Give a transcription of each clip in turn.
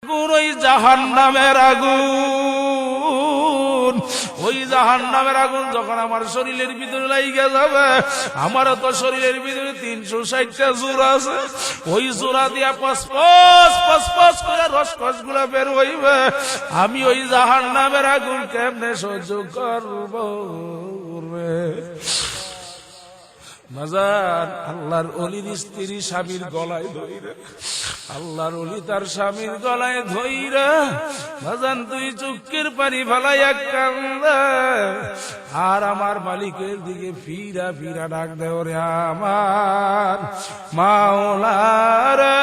ওই জাহান্নামের আগুন, ওই জাহান্নামের আগুন যখন আমার শরীরের ভিতরে লাগিয়ে যাবে, আমারও তো শরীরের ভিতরে 360টা জোড়া আছে, ওই জোড়া দিয়া পস করে রসকস গুলা বের হইবে। আমি ওই জাহান্নামের আগুন কেমনে সহ্য করব রে? মাজান, আল্লাহর ওলির স্ত্রী স্বামীর গলায় ধইরা, আল্লাহর ওলি তার স্বামীর গলায় ধইরা, মাজান তুই চুক্কির পানি ফেলাইয়া কান্দে, আর আমার মালিকের দিকে ফিরা ফিরা ডাক দে, ওরে আমার মাওলা রে,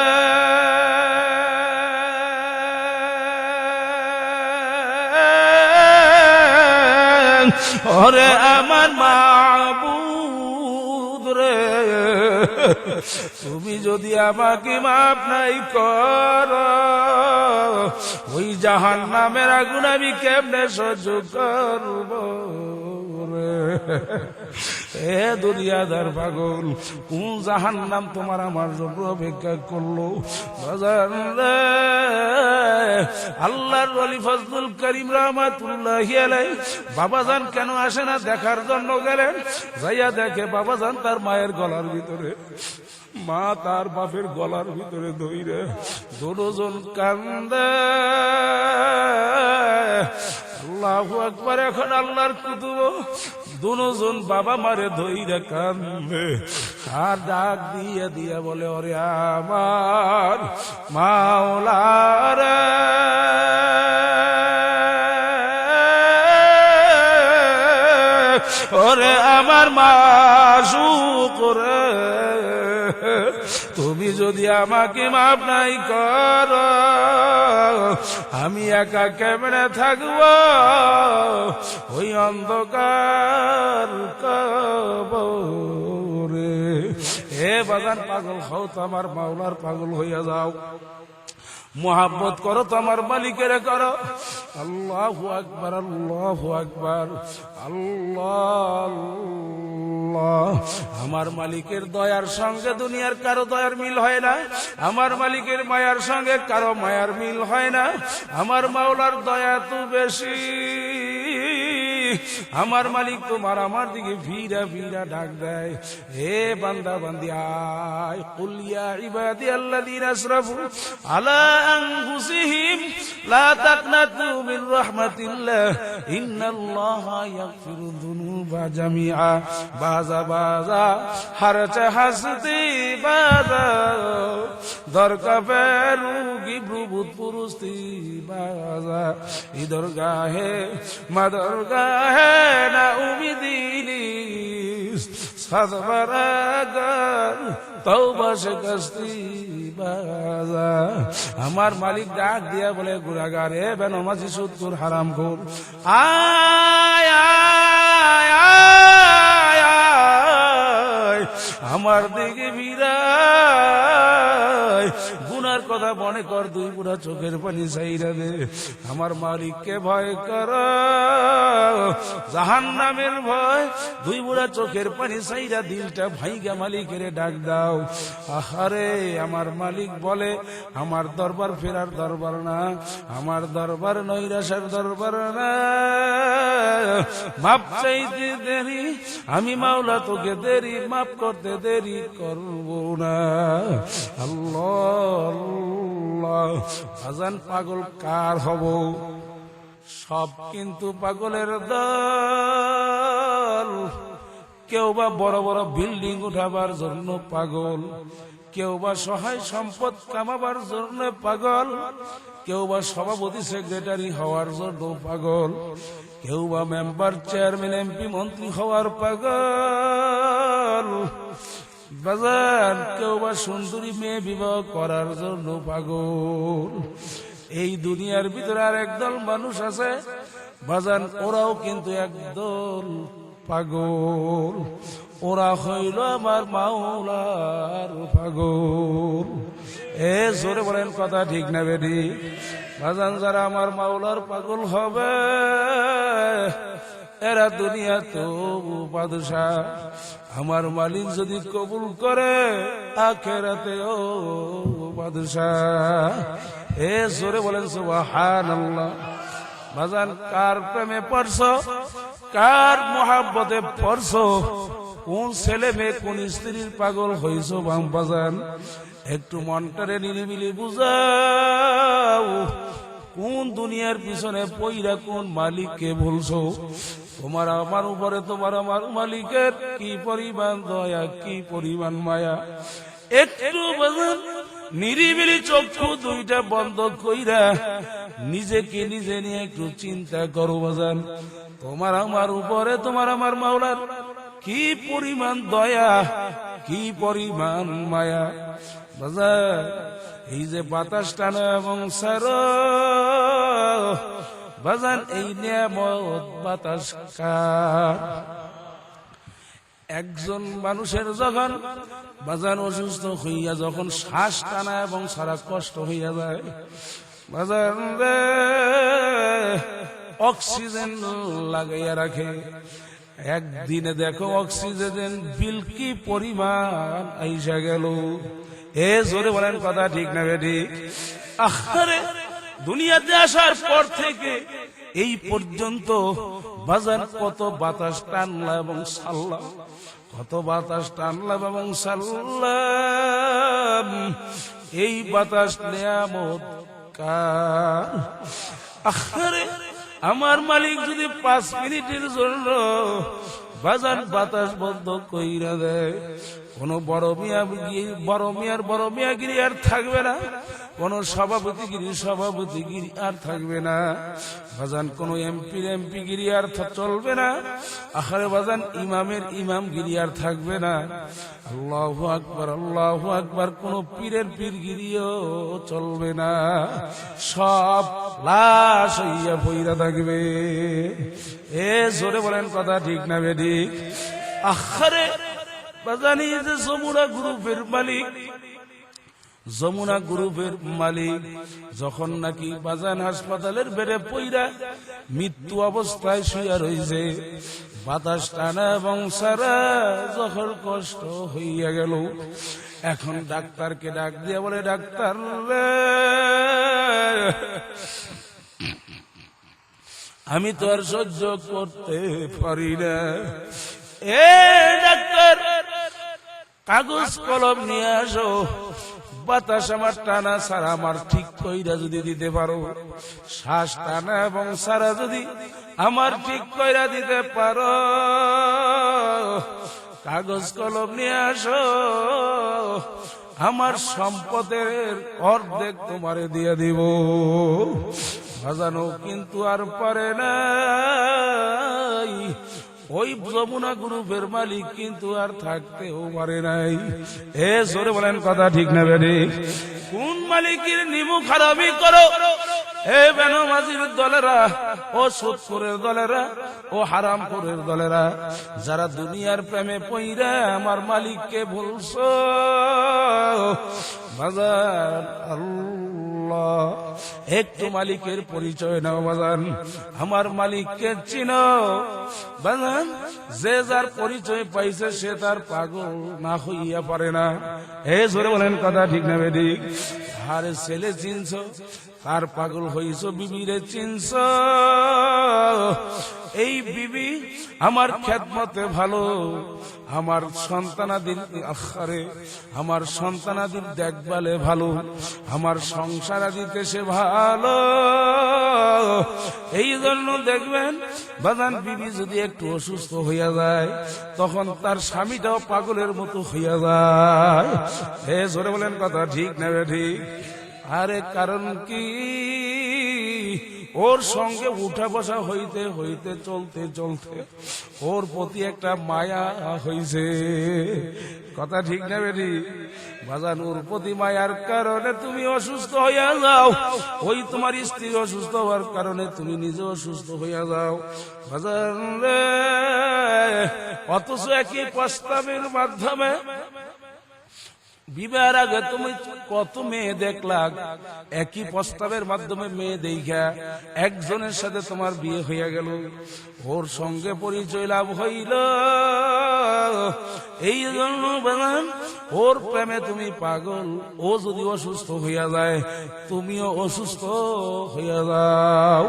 ওরে আমার মাবুদ রে, তুমি যদি আমাকে মাফ নাই কর, ওই জাহান্নামের আগুন আমি কেমনে সহ্য করব রে? এ দুনিয়াদার পাগল, কোন জাহান্নাম তোমার আমার জন্য অপেক্ষা করলো? বাজার রে, আল্লাহর ওলি ফজলুল করিম রাহমাতুল্লাহি আলাইহি বাবাজান কেন আসে না দেখার জন্য গেলেন, যাইয়া দেখে বাবাজান তার মায়ের গলার ভিতরে, মা তার বাপের গলার ভিতরে ধইরে দুজন কান্দে। আল্লাহু আকবার। এখন আল্লাহর কুতুব দুজন বাবা মারে ধইরে কান্দে, আর ডাক দিয়ে দিয়ে বলে, ওরে আমার মাওলা রে, ওরে আমার মাশুক রে, তুমি যদি আমাকে মাফ নাই কর, আমি একা কেমনে থাকব ওই অন্ধকার কবরে? হে বাগান, পাগল হও তো আমার মাওলার পাগল হইয়া যাও, মোহাব্বত করো তো আমার মালিকের করো। আল্লাহু আকবার, আল্লাহু আকবার, আল্লাহ। আমার মালিকের দয়ার সঙ্গে দুনিয়ার কারো দয়ার মিল হয় না, আমার মালিকের মায়ার সঙ্গে কারো মায়ার মিল হয় না। আমার মাওলার দয়া তো বেশি, আমার মালিক তোমার আমার দিকে ফিরা ফিরা ডাক দেয়, হে বান্দা বান্দি আয়, কুল ইয়া ইবাদিয়াল্লাযীনা আসরাফু আলা আনফুসিহিম লা তাকনাতু মির রাহমাতিল্লাহ ইন্নাল্লাহা ইয়াগফিরু যুনুবা জামিআ বাজা বাজা হারচা হাসতি বাজা দরকা বেরুগি ব্রুবুত পুরুস্তি বাজা ইদর গাহে মাদর গাহে না উমিদিনি সাদবারাগার তওবা শিকস্তি বাজা। আমার মালিক ডাক দিয়া বলে, গুনাহগার এ বেনমাজি সুদখোর হারামখোর, আয় আয় আয় আয় আমার দিকে বিরায়, গুনার কথা মনে কর, দুই বুড়া চোখের পানি চাইরা দে, আমার মালিককে ভয় কর, জাহান্নামের ভয়, দুই বুড়া চোখের পানি চাইরা দিলটা ভাইগা মালিকের ডাক দাও। আহারে, আমার মালিক বলে, আমার দরবার ফেরার দরবার না, আমার দরবার নৈরাশের দরবার না, মাপ চাইতে দেরি, আমি মাওলা তোকে দেরি মাপ করতে দেরি করব না। আল্লাহ আল্লাহ। আজান পাগল কার হব? সব কিন্তু পাগলের দল। কেউ বা বড় বড় বিল্ডিং উঠাবার জন্য পাগল, কেউ বা সহায় সম্পদ কামাবার জন্য পাগল, কেউ বা সভাপতি সেক্রেটারি হওয়ার জন্য পাগল, কেউ বা মেম্বার চেয়ারম্যান এমপি মন্ত্রী হওয়ার পাগল, বাজার কেউ বা সুন্দরী মেয়ে বিবাহ করার জন্য পাগল। এই দুনিয়ার ভিতরে আর একদল মানুষ আছে বাজান, ওরাও কিন্তু একদল পাগল, ওরা হইল আমার মাওলার পাগল। এ জোরে বলেন কথা ঠিক না বেডি? বাজান, যারা আমার মাওলার পাগল হবে এরা দুনিয়া তো বাদশা, আমার মালিক যদি কবুল করে আখেরাতেও বাদশা। এ জোরে বলেন সুবহানাল্লাহ। বাজান কার প্রেমে পড়ছো, কার মোহাব্বতে পড়ছো, কোন ছেলে মেয়ে কোন স্ত্রীর পাগল হইছো বাজান, একটু মনটারে নিরিবিলি বুঝাও। কোন দুনিয়ার পিছনে পইরা কোন মালিককে ভুলছো? তোমার আমার উপরে তোমার আমার মালিকের কি পরিমাণ দয়া, কি পরিমাণ মায়া। একটু বাজান নিরিবিলি চক্ষু দুইটা বন্ধ কইরা নিজেকে নিজে নিয়ে একটু চিন্তা করো বাজান, তোমার আমার উপরে তোমার আমার মাওলার কি পরিমাণ দয়া, কি পরিমাণ মায়া। বাজান এই যে বাতাস টানা এবং সারা বাজান, এই নিয়ামত বাতাস কার? একজন মানুষের যখন বাজান অসুস্থ হইয়া যখন শ্বাস টানা এবং সারা কষ্ট হইয়া যায় বাজান রে, অক্সিজেন লাগাইয়া রাখে। একদিনে দেখো অক্সিজেন বিল কি পরিমাণ আইসা গেল। এ জোরে বলেন কথা ঠিক না বেটি? আরে দুনিয়াতে আসার পর থেকে এই পর্যন্ত বাজান কত বাতাস টানলাম এবং সারলাম, কত বাতাস টানলাম এবং সারলাম। এই বাতাস নিয়ামত কার? আরে আমার মালিক যদি 5 মিনিটের জন্য বাজান বাতাস বন্ধ কইরা দেয়, কোন বড় মিয়াগিরি আর থাকবে না, কোন সভাপতিগিরি আর থাকবে না বাজান, কোন এমপিগিরি আর চলবে না। আখারে বাজান ইমামের ইমামগিরি আর থাকবে না। আল্লাহু আকবার, আল্লাহু আকবার, কোন পীরের পীরগিরিও চলবে না। সব লাশ হইয়া পইরা থাকবে। এ জোরে বলেন কথা ঠিক না বেটি? আখারে বাজানি যে যমুনা গ্রুপের মালিক, যমুনা গ্রুপের মালিক যখন নাকি বাজান হাসপাতালের বেড়ে পইরা মৃত্যু অবস্থায় শুয়া রইছে, বাতাস টানা এবং সারা যখন কষ্ট হইয়া গেল, এখন ডাক্তারকে ডাক দিয়া বলে, ডাক্তার রে আমি তো আর সহ্য করতে পারি না। এ ডাক্তার কাগজ কলম নিয়ে আসো, বাতাস আমার টানা সারা আমার ঠিক কইরা যদি দিতে পারো, শ্বাস টানা এবং সারা যদি আমার ঠিক কইরা দিতে পারো, কাগজ কলম নিয়ে আসো, আমার সম্পদের অর্ধেক তোমারে দিয়ে দিব। বাজানো কিন্তু আর পারে নাই, ওই যমুনা গ্রুপের মালিক কিন্তু আর থাকতেও পারে নাই। এ জোরে বলেন কথা ঠিক না বেটি? কোন মালিকের নিমু খারাপি করো, এ বেনমাজির দলেরা, ও সুদখোরের দলেরা, ও হারামখোরের দলেরা, যারা দুনিয়ার প্রেমে পইরা আমার মালিককে ভুলছো বাজান, আল্লাহ একটু মালিকের পরিচয় নাও বাজান, আমার মালিককে চিনো বাজান। যে যার পরিচয় পাইছে সে তার পাগল না হইয়া পারে না। এ জোরে বলেন কথা ঠিক না বেটি? আরে ছেলে চিনছ, তার পাগল হইছ, বিবিরে চিনছ, এই বিবি আমার খেদমতে ভালো, আমার সন্তানাদির আখারে আমার সন্তানাদির দেখভালে ভালো, আমার সংসার দিতে সে ভালো। এই জন্য দেখবেন বাজান বিবি যদি একটু অসুস্থ হইয়া যায়, তখন তার স্বামীটাও পাগলের মতো হইয়া যায়। এ জোরে বলেন কথা ঠিক না ঠিক? আরে কারণ কি? ওর সঙ্গে উঠা বসা হইতে হইতে চলতে চলতে ওর প্রতি একটা মায়া হইছে। কথা ঠিক না বেটি? বাজান ওর প্রতি মায়ার কারণে তুমি অসুস্থ হইয়া যাও, ওই তোমার স্ত্রী অসুস্থ হওয়ার কারণে তুমি নিজে অসুস্থ হইয়া যাও বাজান রে। অথচ একই প্রস্তাবের মাধ্যমে বিবাহের আগে তুমি কত মেয়ে দেখলা, একই প্রস্তাবের মাধ্যমে মেয়ে দেখা একজনের সাথে তোমার বিয়ে হইয়া গেল, ওর সঙ্গে পরিচয় লাভ হইল, এই জন্য বাজান ওর প্রেমে তুমি পাগল। ও যদি অসুস্থ হইয়া যায় তুমিও অসুস্থ হইয়া যাও।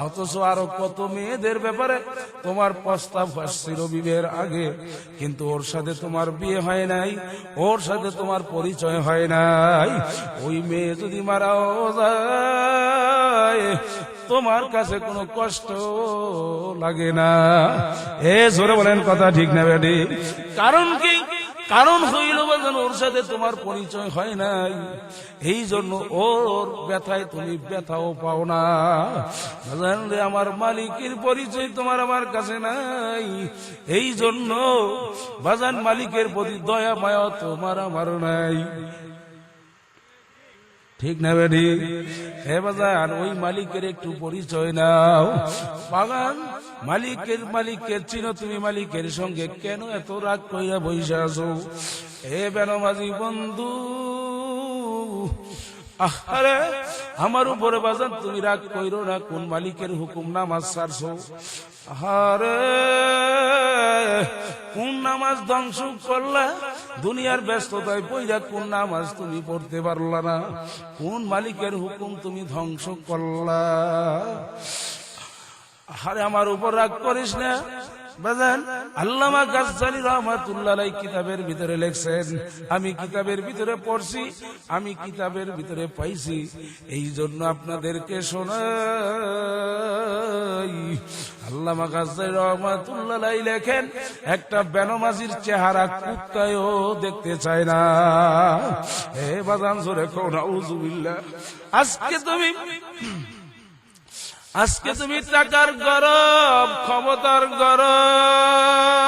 অথচ আরো কত মেয়েদের ব্যাপারে তোমার প্রস্তাব আসছিল বিয়ের আগে, কিন্তু ওর সাথে তোমার বিয়ে হয় নাই, ওর সাথে তোমার পরিচয় হয় নাই। ওই মেয়ে যদি মারাও যায় তোমার কাছে কোনো কষ্ট লাগে না। এ জোরে বলেন কথা ঠিক না বেটি? কারণ কি? কারণ হইল বাজান ওর সাথে তোমার পরিচয় হয় নাই, এই জন্য ওর ব্যথায় তুমি ব্যথাও পাও না। বাজান রে, আমার মালিকের পরিচয় তোমার আমার কাছে নাই, এই জন্য বাজান মালিকের প্রতি দয়া মায়া তোমার আমার নাই। ঠিক না বেটি? হে বাজান, ওই মালিকের একটু পরিচয় নাও। বাগান মালিকের চিনো তুমি? মালিকের সঙ্গে কেন এত রাগ কইরা বইসা আছো? হে বেনমাজি বন্ধু, আরে আমার উপরে বাজান তুমি রাগ কইরো না। কোন মালিকের হুকুম নামাজ ছাড়ছো? আরে কোন নামাজ ধ্বংস করলা? দুনিয়ার ব্যস্ততায় পইরা কোন নামাজ তুমি পড়তে পারলা না? কোন মালিকের হুকুম তুমি ধ্বংস করলা? আরে আমার উপর রাগ করিস না বাজান। আল্লামা গাজ্জালী রাহমাতুল্লাহ আলাইহি কিতাবের ভিতরে লিখছেন, আমি কিতাবের ভিতরে পড়ছি, আমি কিতাবের ভিতরে পাইছি, এই জন্য আপনাদেরকে শোনাই। আল্লামা গাজ্জালী রাহমাতুল্লাহ আলাইহি লেখেন, একটা বেনমাজির চেহারা কুত্তায়ও দেখতে চায় না। হে বাজান জোরে কও নাউযুবিল্লাহ। আজকে তুমি টাকার গরম, ক্ষমতার গরম,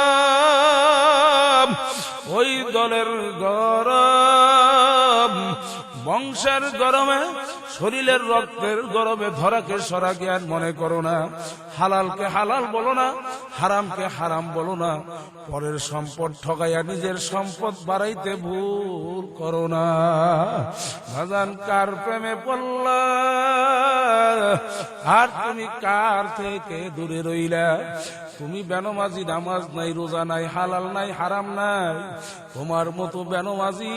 ওই দলের গরম, বংশের গরমে, শরীরের রক্তের গরমে ধরাকে সরা জ্ঞান মনে করো না। হালালকে হালাল বলো না, হারামকে হারাম বলো না। পরের সম্পদ ঠকাইয়া নিজের সম্পদ বাড়াইতে ভুল করো না। বাজান কার প্রেমে পড়লা আর তুমি কার থেকে দূরে রইলা? তুমি বেনমাজি, নামাজ নাই, রোজা নাই, হালাল নাই, হারাম নাই। তোমার মতো বেনমাজি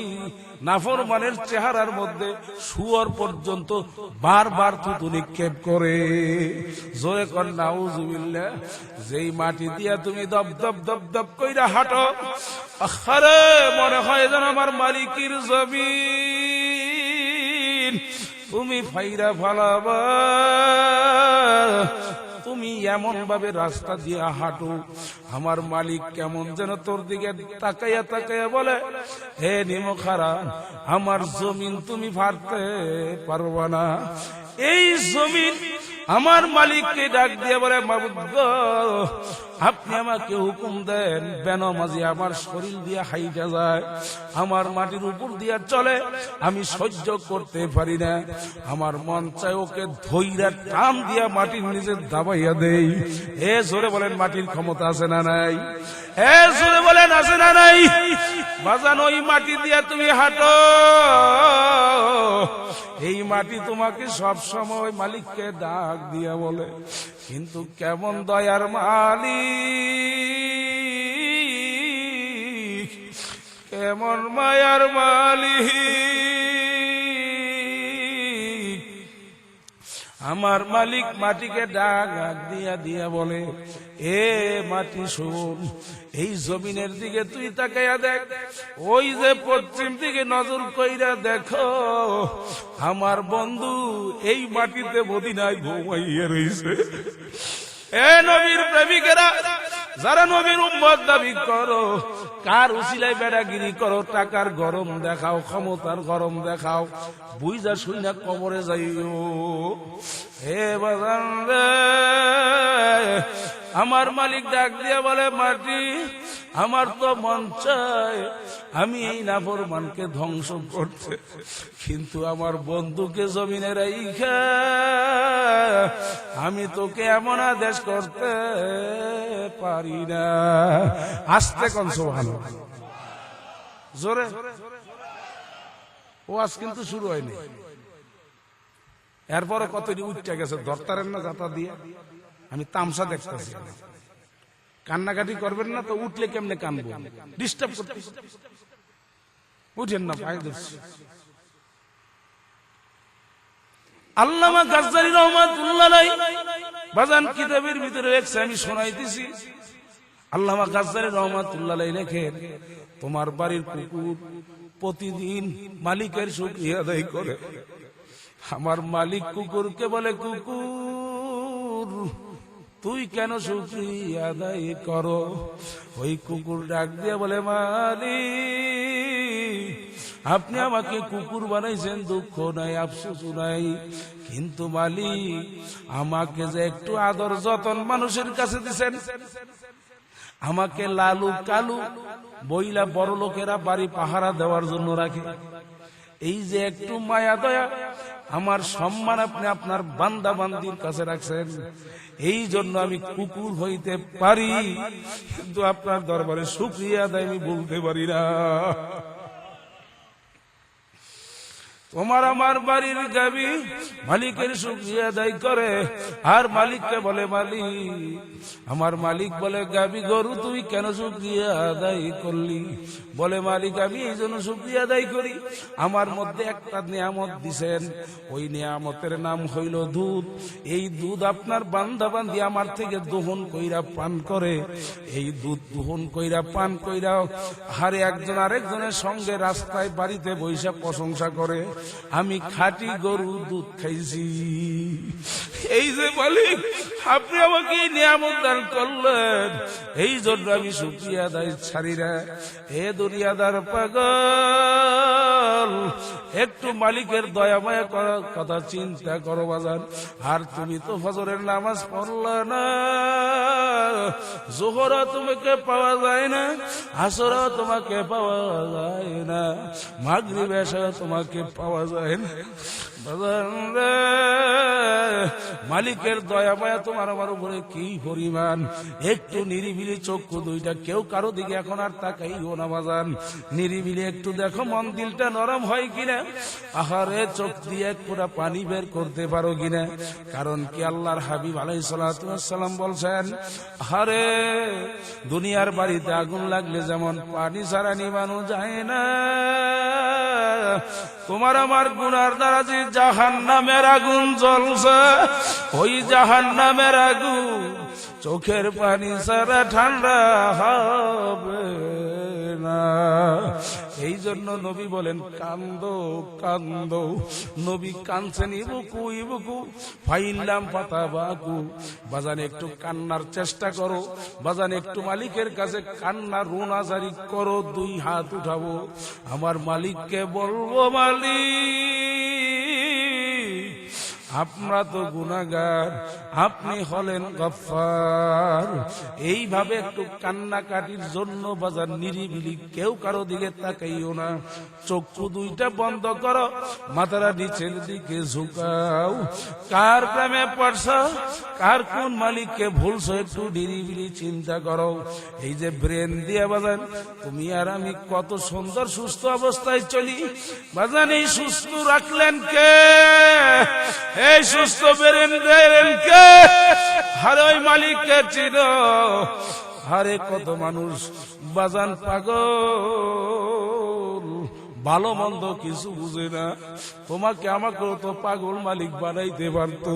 নাফরমানের চেহারার মধ্যে শুয়োর পর্যন্ত বারবার থুতু নিক্ষেপ করে। জোরে কর নাউযুবিল্লাহ। যেই মাটি দিয়া তুমি দপ দপ দপ দপ কইরা হাঁটো, আরে মনে হয় যেন আমার মালিকের জমিন তুমি ফাইরা ফালাবা। তুমি এমন ভাবে রাস্তা দিয়ে হাঁটো, আমার মালিক কেমন যেন তোর দিকে তাকাইয়া তাকাইয়া বলে, হে নিমখারা, আমার জমিন তুমি ফাড়তে পারবা না। এই জমিন আমার মালিককে ডাক দিয়ে বলে, মাবুদ গো, আপনি আমাকে হুকুম দেন। বেনমাজি আমার শরীর দিয়ে হাইটা যায়, আমার মাটির উপর দিয়া চলে, আমি সহ্য করতে পারি না। আমার মন চায় ওকে ধইরা টান দিয়া মাটির নিচে দাবাইয়া দেই। এ জোরে বলেন, মাটির ক্ষমতা আছে না নাই? এ জোরে বলেন, আছে না নাই? বাজান ওই মাটি দিয়া তুমি হাঁটো, এই মাটি তোমাকে সব সময় মালিককে ডাক দিয়া বলে। কিন্তু কেমন দয়ার মালিক, কেমন মায়ার মালিক, আমার মালিক মাটিকে ডাক দিয়া দিয়া বলে, এ মাটি শোন, এই জমিনের দিকে তুই তাকাইয়া দেখ, ওই যে পশ্চিম দিকে নজর কইরা দেখো, আমার বন্ধু এই মাটিতে মদিনায় ঘুমাইয়া রইছে। এ নবীর প্রেমিকেরা, যারা নবীর উম্মত দাবি করো, কার উসিলায় বেড়াগিরি করো, টাকার গরম দেখাও, ক্ষমতার গরম দেখাও, বুঝা শুইনা কবরে যাইও। হে বাজান রে, আমার মালিক ডাক দিয়া বলে, মাটি আমার তো মন চায় আমি এই নাফরমানকে ধ্বংস করতে, কিন্তু আমার বন্ধুকে জমিনে রাইখা আমি তোকে এমন আদেশ করতে পারি না। আস্তে কনস ভালো জোরে, ও আজ কিন্তু শুরু হয়নি, এরপরে কতটি উঠতে গেছে, ধরতারেন না যাতা দিয়ে। আমি তামসা দেখতেছি, কান্নাকাটি করবেন না তো উঠলে কেমনে কানবো, ডিস্টার্ব করতে। উঠেন না, পায়ে ধরছি। আল্লামা গাজ্জালী রহমাতুল্লাহ আলাইহি বাজান কিতাবের ভিতরে লেখছে, আমি শোনাইতেছি। আল্লামা গাজ্জালী রহমাতুল্লাহ আলাইহি লেখেন, তোমার বাড়ির কুকুর প্রতিদিন মালিকের শুকরিয়া আদায় করে। আমার মালিক কুকুরকে বলে, কুকুর তুই কেন শুকরিয়া আদায় করো? ওই কুকুর ডাক দিয়ে বলে, মালিক আপনি আমাকে কুকুর বানাইছেন, দুঃখ নাই, আফসোস নাই, কিন্তু মালিক আমাকে যে একটু আদর যতন মানুষের কাছে দিছেন, আমাকে লালু কালু বইলা বড় লোকেরা বাড়ি পাহারা দেওয়ার জন্য রাখে, এই যে একটু মায়া দয়া আমার সম্মান আপনি আপনার বান্দা বান্দির কাছে রাখছেন, এই জন্য আমি কুকুর হইতে পারি, কিন্তু আপনার দরবারে শুকরিয়া আদায় আমি বলতে পারি না। তোমার আমার বাড়ির গাবি মালিকের শুকরিয়া আদায় করে, আর মালিককে বলে, মালিক আমার মালিক বলে, গাবি গরু তুই কেন শুকরিয়া আদায় করলি? বলে, মালিক আমি এই জন্য শুকরিয়া আদায় করি, আমার মধ্যে একটা নিয়ামত দিছেন, ওই নিয়ামতের নাম হইল দুধ। এই দুধ আপনার বান্দা বান্দি আমার থেকে দোহন কইরা পান করে, এই দুধ দোহন কইরা পান কইরা হারে একজন আরেকজনের সঙ্গে রাস্তায় বাড়িতে বৈশা প্রশংসা করে, আমি খাঁটি গরু দুধ খাইছি। এই যে মালিক আপনি আমাকে নিয়ামত দান করলেন, এই জন্য আমি শুকরিয়া আদায় ছাড়ি না। এ দুনিয়াদার পাগল, একটু মালিকের দয়া মায়া করার কথা চিন্তা করো বাজান। আর তুমি তো ফজরের নামাজ পড়লা না, জোহরা তোমাকে পাওয়া যায় না, আসরা তোমাকে পাওয়া যায় না, মাগরিব এশা তোমাকে পাওয়া যায় না। মালিকের দয়া মায়া তোমার আমার উপরে কি পরিমাণ, একটু নিরিবিলি চক্ষু দুইটা কেউ কারো দিকে এখন আর তাকাইও না বাজান, নিরিবিলি একটু দেখো মন দিলটা নরম হয় কিনা, আহারে চোখ দিয়ে পুরা পানি বের করতে পারো কিনা। কারণ কি আল্লাহর হাবিব আলাইহিস সালাতু ওয়াস সালাম বলছেন, আহারে দুনিয়ার বাড়িতে আগুন লাগলে যেমন পানি ছাড়া নিবানো যায় না, তোমার আমার গুনার দ্বারা যে জাহান্নামের আগুন জ্বলছে, ওই জাহান্নামের আগুন চোখের পানি ছাড়া ঠান্ডা হবে না। এই জন্য নবী বলেন, কান্দো কান্দো, নবী কাঁদছেন, ইবুকু ইবুকু ফাইল্লাম পাতা বাকু। বাজান একটু কান্নার চেষ্টা করো, বাজান একটু মালিকের কাছে কান্না রোনাজারি করো, দুই হাত উঠাবো, আমার মালিককে বলবো, মালিক আপনারা তো গুনাহগার, আপনি হলেন গফফার। এইভাবে একটু কান্নাকাটির জন্য বাজার নিরিবিলি কেউ কারো দিকে তাকাইও না, চক্ষু দুইটা বন্ধ করো, মাথাটা নিচের দিকে ঝুঁকাও। কার প্রেমে পড়ছ, কার কোন মালিককে ভুলছো, একটু নিরিবিলি চিন্তা করো। এই যে ব্রেন দিয়ে বাজান তুমি আর আমি কত সুন্দর সুস্থ অবস্থায় চলি, বাজান এই সুস্থ রাখলেন কে? এই সুস্থ ব্রেন দেন কে? আরে ওই মালিককে চিনো। আরে কত মানুষ বাজান পাগল, ভালো মন্দ কিছু বুঝে না, তোমাকে আমাকে তো পাগল মালিক বানাইতে পারতো।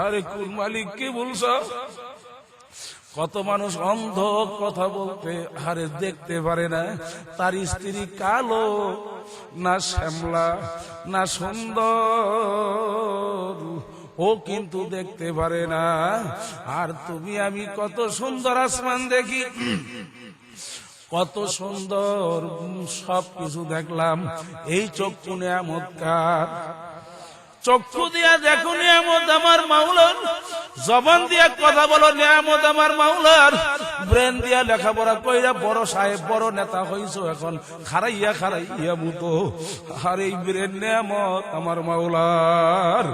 আরে কোন মালিক কি বলছ? কত মানুষ অন্ধ, কথা বলতে আরে দেখতে পারে না, তার স্ত্রী কালো না শ্যামলা না সুন্দর, ও কিন্তু দেখতে পারে না। আর তুমি আমি কত সুন্দর আসমান দেখি, কত সুন্দর সবকিছু দেখলাম। এই চক্ষু নিয়ামত কার? চক্ষু দিয়া দেখো নিয়ামত আমার মাওলার, জবান দিয়া কথা বলো নিয়ামত আমার মাওলার, ব্রেন দিয়া লেখাপড়া কইরা বড় সাহেব বড় নেতা হইছো, এখন খারাইয়া খারাইয়া মুতো। আর এই ব্রেন নিয়ামত আমার মাওলার।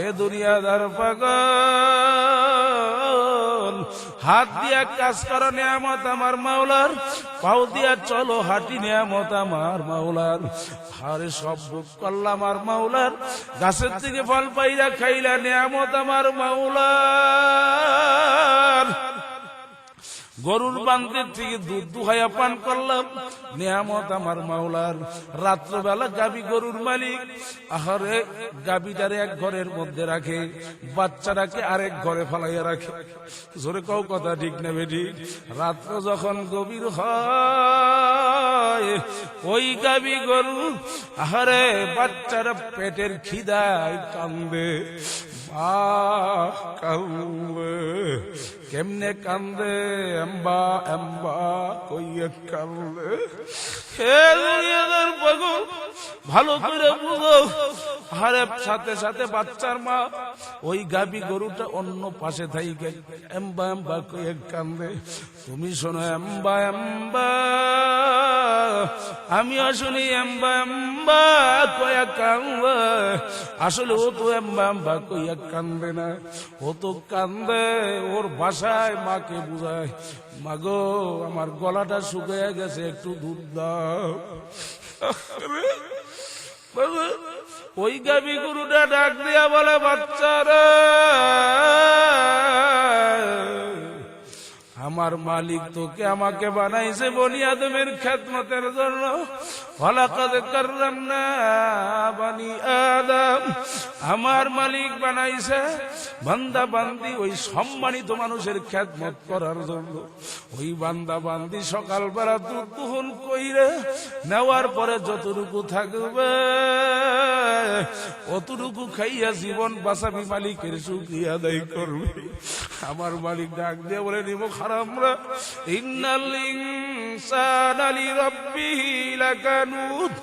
এ দুনিয়াদার পাগল, হাত দিয়া কাজ করো নিয়ামত আমার মাওলার, পাও দিয়া চলো হাঁটি নিয়ামত আমার মাওলার। আরে সব বুক করলাম আমার মাওলার, গাছের থেকে ফল পাইরা খাইলা নিয়ামত আমার মাওলার। গরুর বান্দির থেকে দুধ দুহাইয়া পান করলাম, নিয়ামত আমার মাওলার। রাত্রবেলা গাবি গরুর মালিক আহারে গাবিটারে এক ঘরের মধ্যে রাখে, বাচ্চাটাকে আরেক ঘরে ফালাইয়া রাখে। জোরে কও কথা ঠিক না বেটি? রাত্র যখন গভীর হয় ওই গাবি গরু আহারে বাচ্চারা পেটের খিদায় কান্দে, কান্দে। কেমনে কান্দে? এম্বা এম্বা কইয়া কান্দে। হে দুনিয়াদার পাগল, ভালো করে বুঝো। আরে সাথে সাথে বাচ্চার মা ওই গাবি গরুটা অন্য পাশে থাইকে এম্বা এম্বা কইয়া কান্দে। তুমি শোনো এম্বা এম্বা, আমিও শুনি এম্বা এম্বা কইয়া কান্দে। আসলে ও তো এম্বা এম্বা কইয়া কান্দে না, ও তো কান্দে ওর ভাষায় মাকে বুঝায়, মাগো আমার গলাটা শুকিয়ে গেছে, একটু দুধ দাও। ওই গাবি গরুটা ডাক দিয়া বলে, বাচ্চারা আমার মালিক তোকে আমাকে বানাইছে বনি আদমের খেদমতের জন্য। ওয়ালাকাদ কাররামনা বনি আদম, আমার মালিক বানাইছে বান্দা বান্দি ওই সম্মানিত মানুষের খেদমত করার জন্য। ওই বান্দা বান্দি সকালবেলা দুধ দহন কইরে নেওয়ার পরে যতটুকু থাকবে অতটুকু খাইয়া জীবন বাঁচাবি, মালিকের শুকরিয়া আদায় করবে। আমার মালিক ডাক দিয়ে বলে, নিব খারামরা ইন্নাল ইনসানা লিরাব্বিহি লাকানুদ,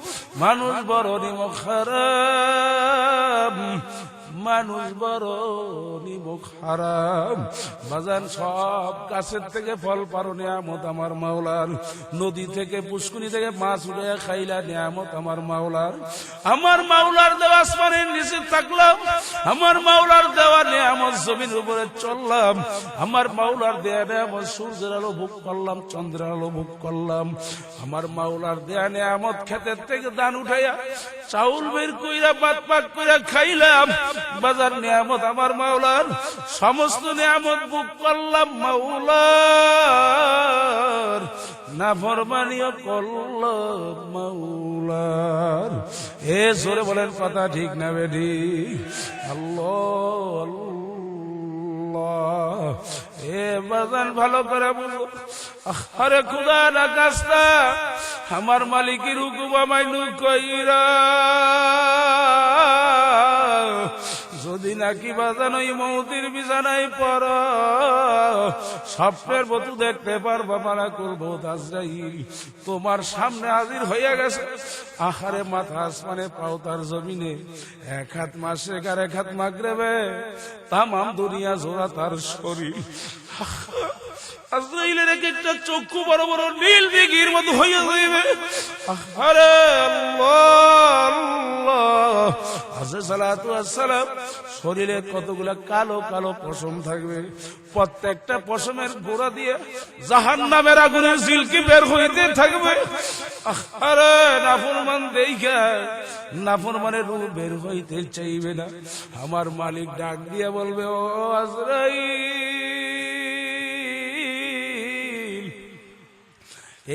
মানুষ বড় নিব খারাম, মানুষ বড় নিমুখ হারাম। বাজান সব গাছের থেকে ফল পারো নিয়ামত আমার মাওলার, নদী থেকে পুষ্কুনি থেকে মাছ উঠে খাইলা নিয়ামত আমার মাওলার। আমার মাওলার দেওয়া আসমানের নিচে থাকলাম, আমার মাওলার দেওয়া নিয়ামত জমির উপরে চললাম, আমার মাওলার দেয়া নিয়ামত সূর্যের আলো ভোগ করলাম, চন্দ্রের আলো ভোগ করলাম। আমার মাওলার দেয়া নিয়ামত ক্ষেতের থেকে ধান উঠাইয়া চাউল বের কইরা ভাত পাক কইরা খাইলাম। বাজার নিয়ামত আমার মাওলার, সমস্ত নিয়ামত ভোগ করলাম মাওলার, নাফরমানিও করলাম মাওলার। এ জোরে বলেন কথা ঠিক না বেঠি? আল্লাহ আল্লাহ। এ বাজান ভালো করে বলো, আরে খুদা না কাস্তা আমার মালিকের হুকুম আমাইনু কইরা, যদি নাকি বাজান ওই মৌতির বিছানায় পর স্বপ্নের বধূ দেখতে পারবা, মারা করবো আজরাইল তোমার সামনে হাজির হইয়া গেছে। আহারে মাথা আসমানে পাও তার জমিনে, এক হাত মাসে আর এক হাত মাগরেবে, তামাম দুনিয়া জোড়া তার শরীর। আজরাইলের এক একটা চক্ষু বড় বড় নীল দিঘির মতো হইয়া যাইবে। আরে আল্লাহ আল্লাহ। আজে সালাতু আসসালাম শরীরে কতগুলা কালো কালো পশম থাকবে, প্রত্যেকটা পশমের গোড়া দিয়ে জাহান্নামের আগুনের ঝিলকি বের হইতে থাকবে। আরে নাফরমান দেইখা নাফরমানের রূহ বের হইতে চাইবে না। আমার মালিক ডাক দিয়া বলবে, ও আজরাইল,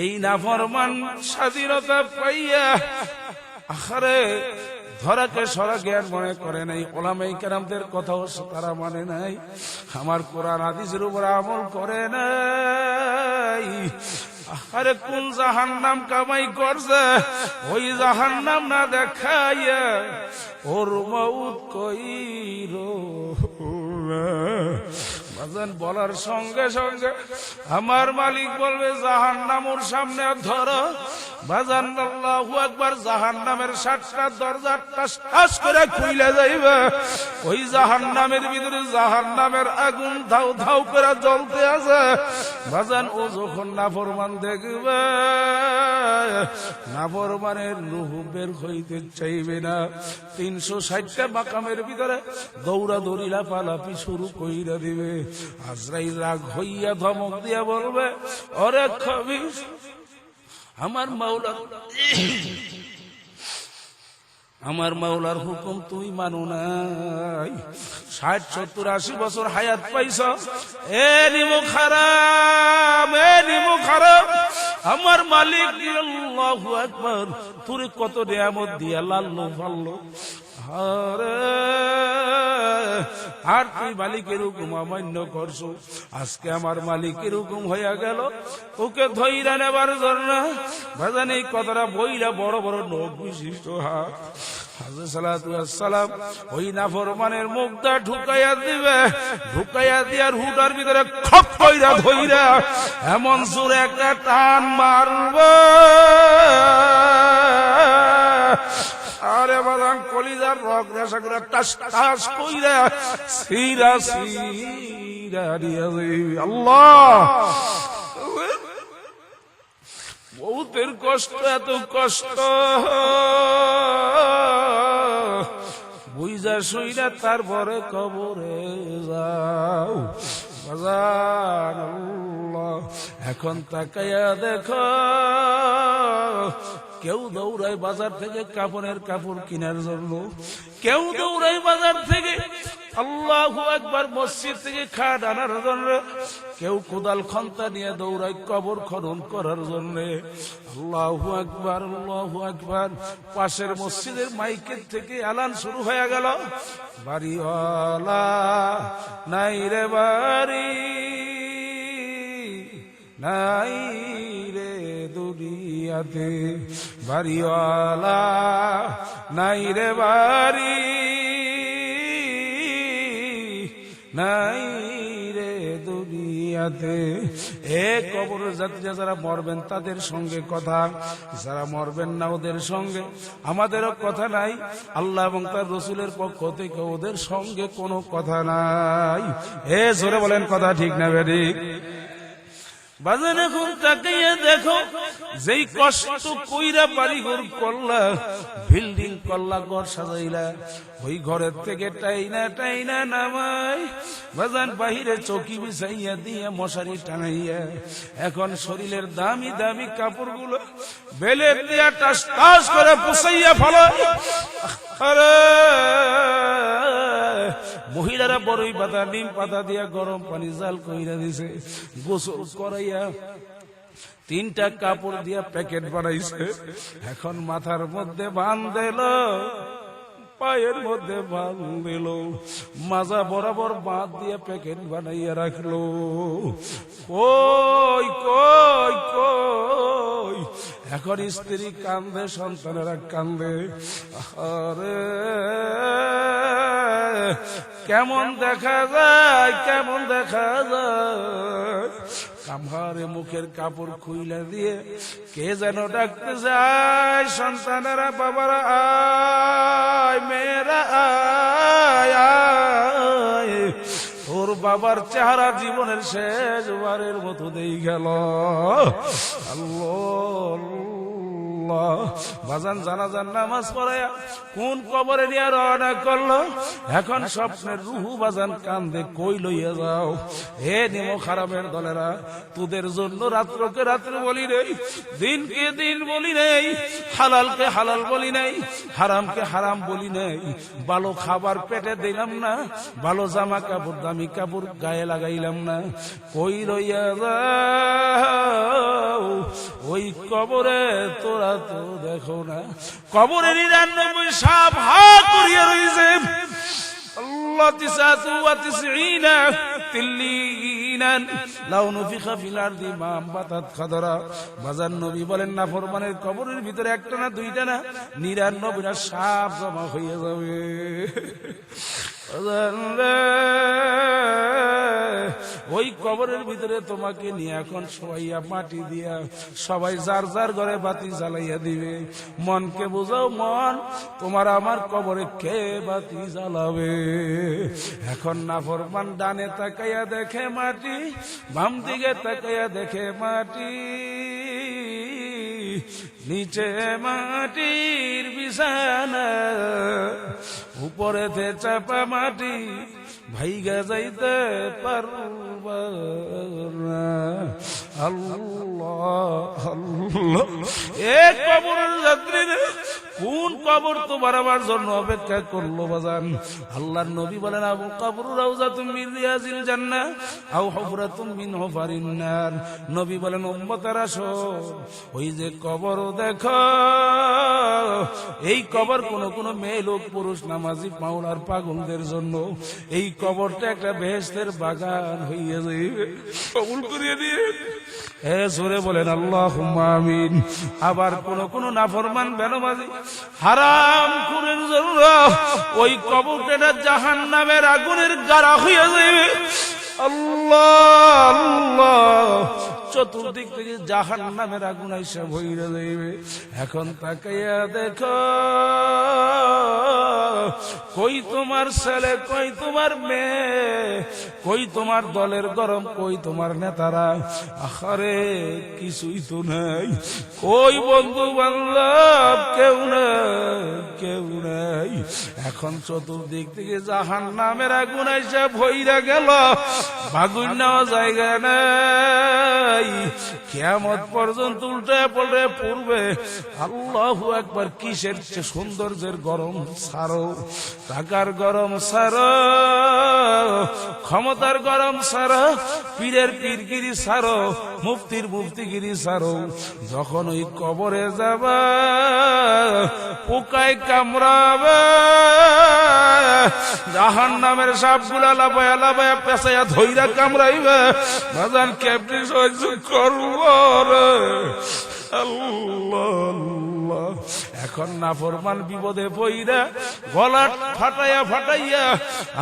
এই নাফরমান স্বাধীনতা পাইয়া আখারে ধরাকে সরা জ্ঞান মনে করে নাই, ওলামায়ে কেরামদের কথাও তারা মানে নাই, আমার কোরআন হাদিসের উপর আমল করে নাই। আরে কোন জাহান্নাম কামাই করছে, ওই জাহান্নাম না দেখাইয়া ওর মউত কইরো না। বাজান বলার সঙ্গে সঙ্গে আমার মালিক বলবে, জাহান্নাম ওর সামনে ধরো। বাজান আল্লাহু আকবার, জাহান্নামের 7টা দরজা টাস টাস করে খুইলা যাইবে। ওই জাহান্নামের ভিতরে জাহান্নামের আগুন ধাউ ধাউ করে জ্বলতে আছে। বাজান ও যখন নাফরমান দেখবে, নাফরমানের রূহ বের হইতে চাইবে না। 360টা মাকামের ভিতরে দৌড়া দৌড়ি লাফালাফি শুরু কইরা দিবে। আজরাইল রাগ হইয়া ধমক দিয়া বলবে, ওরে খবিস, আমার মাওলা আমার মাওলার হুকুম তুই মানো নাই। 60, 70, 80 বছর হায়াত পাইছ, এ নিমুখ হারাম, এ নিমুখ হারাম। আমার মালিক আল্লাহু আকবার, তোরে কত নিয়ামত দিয়া লাললো ফাললো, আর তুই মালিকের হুকুম অমান্য করছো। আজকে আমার মালিকের হুকুম হইয়া গেল, ওকে ধইরা নেবার জন্য বাজান এই কথাটা বইরা বড় বড় লোক বিশিষ্ট হযরত সাল্লাল্লাহু আলাইহি ওয়াসাল্লাম ওই নাফরমানের মুখটা ঢুকাইয়া দিবে, ঢুকাইয়া দিয়ার হুটার ভিতরে খপ কইরা ধইরা এমন জোরে একটা টান মারবে, আরে বাদান কলিজার রক রেশা করে টাস টাস কইরা সিরা সিরা দিয়া যাইবে। আল্লাহ, বহুতের কষ্ট, এত কষ্ট বুঝা শুইরা তারপরে কবরে যাও বাজান। আল্লাহ, এখন তাকাইয়া দেখো, কেউ দৌড়ায় বাজার থেকে কাপড়ের কাপড় কেনার জন্য, কেউ দৌড়ায় বাজার থেকে আল্লাহু আকবার মসজিদ থেকে খাট আনার জন্য, কেউ কোদাল খন্তা নিয়ে দৌড়ায় কবর খনন করার জন্য। আল্লাহু আকবার, আল্লাহু আকবার। পাশের মসজিদের মাইকের থেকে এলান শুরু হয়ে গেল, বাড়িওয়ালা নাই রে বাড়ি, নাই রে দুনিয়াতে, বাড়িওয়ালা নাই রে বাড়ি, নাই রে দুনিয়াতে। এ কবরের যাত্রীরা যারা মরবেন তাদের সঙ্গে কথা, যারা মরবেন না ওদের সঙ্গে আমাদেরও কথা নাই। আল্লাহ এবং তার রসুলের পক্ষ থেকে ওদের সঙ্গে কোনো কথা নাই। এ জোরে বলেন কথা ঠিক না বেরি বাজান? এখন তাকাইয়া দেখো, যেই কষ্ট কইরা বাড়িঘর করলা, বিল্ডিং করলা, ঘর সাজাইলা, ওই ঘরের থেকে টাইনা টাইনা নামাই বাজান বাহিরে চৌকি বিছাইয়া দিয়া মশারি টাঙাইয়া এখন শরীরের দামি দামি কাপড়গুলো বেলের দিয়া টাস টাস করে পুষাইয়া ফেলো। আরে মহিলারা বড়ই পাতা, নিম পাতা দিয়া গরম পানি জাল কইরা দিছে, গোসল করাইয়া 3টা কাপড় দিয়া প্যাকেট বানাইছে। এখন মাথার মধ্যে বাঁধেল, পায়ের মধ্যে বাঁধেল, মাজা বরাবর বাঁধ দিয়ে প্যাকেট বানাইয়া রাখলো। কই কই কই, এখন স্ত্রী কান্দে, সন্তানেরা কান্দে। আরে কেমন দেখা যায়, কেমন দেখা যায়। কামহারে মুখের কাপড় খুইলা দিয়ে কে যেন ডাকতে যায়, সন্তানেরা বাবারা আয়, মেয়েরা আয় আয়। ওর বাবার চেহারা জীবনের শেষবারের মতো দেই গেল। আল্লাহ বাজান জানাজার নামাজ পড়ায়া কোন কবরে নিয়ে রওনা করলো। এখন স্বপ্নের রুহু বাজান কান্দে, কই লইয়া যাও। হে নিমো খারাপের দলেরা, তোদের জন্য রাত্রকে রাত্র বলি নেই, দিনকে দিন বলি নেই, হালালকে হালাল বলি নাই, হারামকে হারাম বলি নাই। ভালো খাবার পেটে দিলাম না, ভালো জামা কাপড় দামি কাপড় গায়ে লাগাইলাম না। কই লইয়া যাও ওই কবরে? তোরা তো দেখো না, কবরে 99 সাপ হা করিয়া রইছে। আল্লাহ 99 তিল্লিনান লাউ নুফিখা ফিল আরদি মা বাতাত খাদরা। বাজার নবী বলেন, নাফরমানের কবরের ভিতরে একটা না দুইটা না 99টা সাপ জমা হইয়া যাবে। ওই কবরের ভিতরে তোমাকে নিয়ে এখন সবাইয়া মাটি দিয়া সবাই যার যার ঘরে বাতি জ্বালাইয়া দিবে। মনকে বুঝাও, মন তোমার আমার কবরে কে বাতি জ্বালাবে? এখন নাফরমান ডানে তাকাইয়া দেখে মাটি, বাম দিকে তাকাইয়া দেখে মাটি, নিচে মাটির বিছানা, উপরেতে চাপা মাটি, ভাইগা যাইতে পারবা না। আল্লাহ আল্লাহ। এ কবরের যাত্রী, কোন কবর তো বাড়াবার জন্য অপেক্ষা করলো বাজান? আল্লাহর নবী বলেন, আবু কবর রাউজাতুম মিন রিয়াজিল জান্নাহ আও হুফরাতুম মিন হুফারিন নার। নবী বলেন, উম্মতেরা শোন, ওই যে কবর দেখো, এই কবর কোন মেয়ে লোক পুরুষ নামাজি মাওলার পাগলদের জন্য। এই কবরটা একটা বেহেশতের বাগান হইয়া যাইবে। কবুল করিয়ে দিয়ে জোরে বলেন আল্লাহুম্মা আমিন। আবার কোন নাফরমান বেনমাজি হারাম খুনের জন্য ওই কবরটা জাহান্নামের আগুনের গাড়া হইয়া যাইবে। আল্লাহ আল্লাহ, চতুর্দিক থেকে জাহান্নামের আগুন আইসা ভইরা যাইবে। এখন তাকাইয়া দেখো, কই তোমার ছেলে, কই তোমার মেয়ে, কই তোমার দলের গরম, কই তোমার নেতারা? আহারে কিছুই তো নাই। কই বন্ধু বান্ধব? কেউ নাই, কেউ নাই। এখন চতুর্দিক থেকে জাহান্নামের আগুন আইসা ভইরা গেল, ভাগুন নেওয়া জায়গা নাই। কিয়ামত পর্যন্ত উল্টায় পড়ে পড়বে। আল্লাহু আকবার। কিসের সৌন্দর্যের গরম ছাড়ো, টাকার গরম ছাড়ো, ক্ষমতার গরম ছাড়ো, পীরের পীরগিরি ছাড়ো, মুফতির মুফতিগিরি ছাড়ো। যখন ওই কবরে যাবা, পোকায় কামড়াবে, জাহান্নামের সাপগুলা লাফায়া লাফায়া পেঁচাইয়া ধইরা কামড়াইবে। বাজান কেমনি সহ্য করব রে? আল্লাহ আল্লাহ। এখন নাফরমান বিপদে পইরা গলা ফাটাইয়া ফাটাইয়া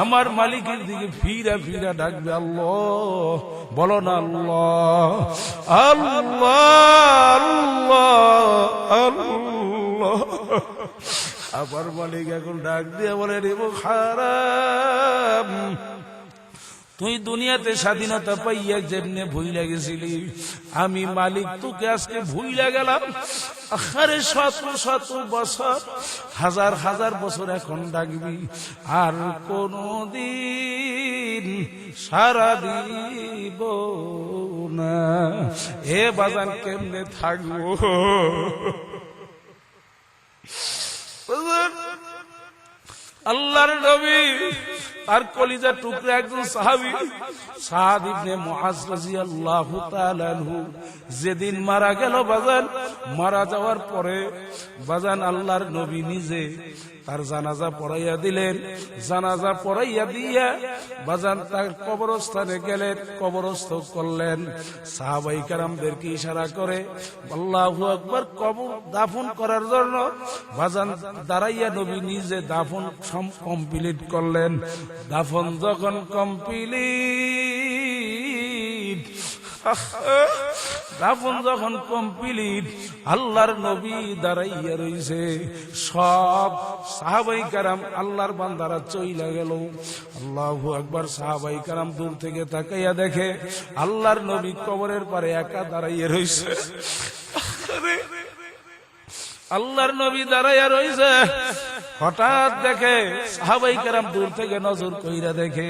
আমার মালিকের দিকে ফিরা ফিরা ডাকবে, আল্লাহ। বলো না আল্লাহ আল্লাহ আল্লাহ আল্লাহ। আবার মালিক এখন ডাক দিয়ে বলে, রে হারাম, তুই দুনিয়াতে স্বাধীনতা পাইয়া যেমনে ভুইলা গেছিলি, আমি মালিক তোকে আজকে ভুইলা গেলাম। আরে শত শত বছর, হাজার হাজার বছর এখন ডাকবি, আর কোনদিন সারা দিব না। এ বাজান কেমনে থাকবো? আল্লাহর নবী আর কলিজার টুকরা একজন সাহাবী সাদ ইবনে মুআজ রাদিয়াল্লাহু তাআলা আনহু যেদিন মারা গেল বাজান, মারা যাওয়ার পরে বাজান আল্লাহর নবী নিজে তার জানাজা পড়াইয়া দিলেন। জানাজা পড়াইয়া দিয়া বাজান তার কবরস্থানে গেলেন, কবরস্থ করলেন। সাহাবায়ে কেরামদেরকে ইশারা করে আল্লাহু আকবার, কবর দাফন করার জন্য বাজান দাঁড়াইয়া নবী নিজে দাফন কমপ্লিট করলেন। দাফন যখন কমপ্লিট, দাফন যখন কমপ্লিট, আল্লাহর নবী দাঁড়াইয়া রইছে। সব সাহাবায়ে কেরাম আল্লাহর বান্দারা চইলা গেল। আল্লাহু আকবার। সাহাবায়ে কেরাম দূর থেকে তাকাইয়া দেখে আল্লাহর নবী কবরের পারে একা দাঁড়াইয়া রইছে। আল্লাহর নবী দাঁড়াইয়া রইছে। হঠাৎ দেখে সাহাবায়ে কেরাম দূর থেকে নজর কইরা দেখে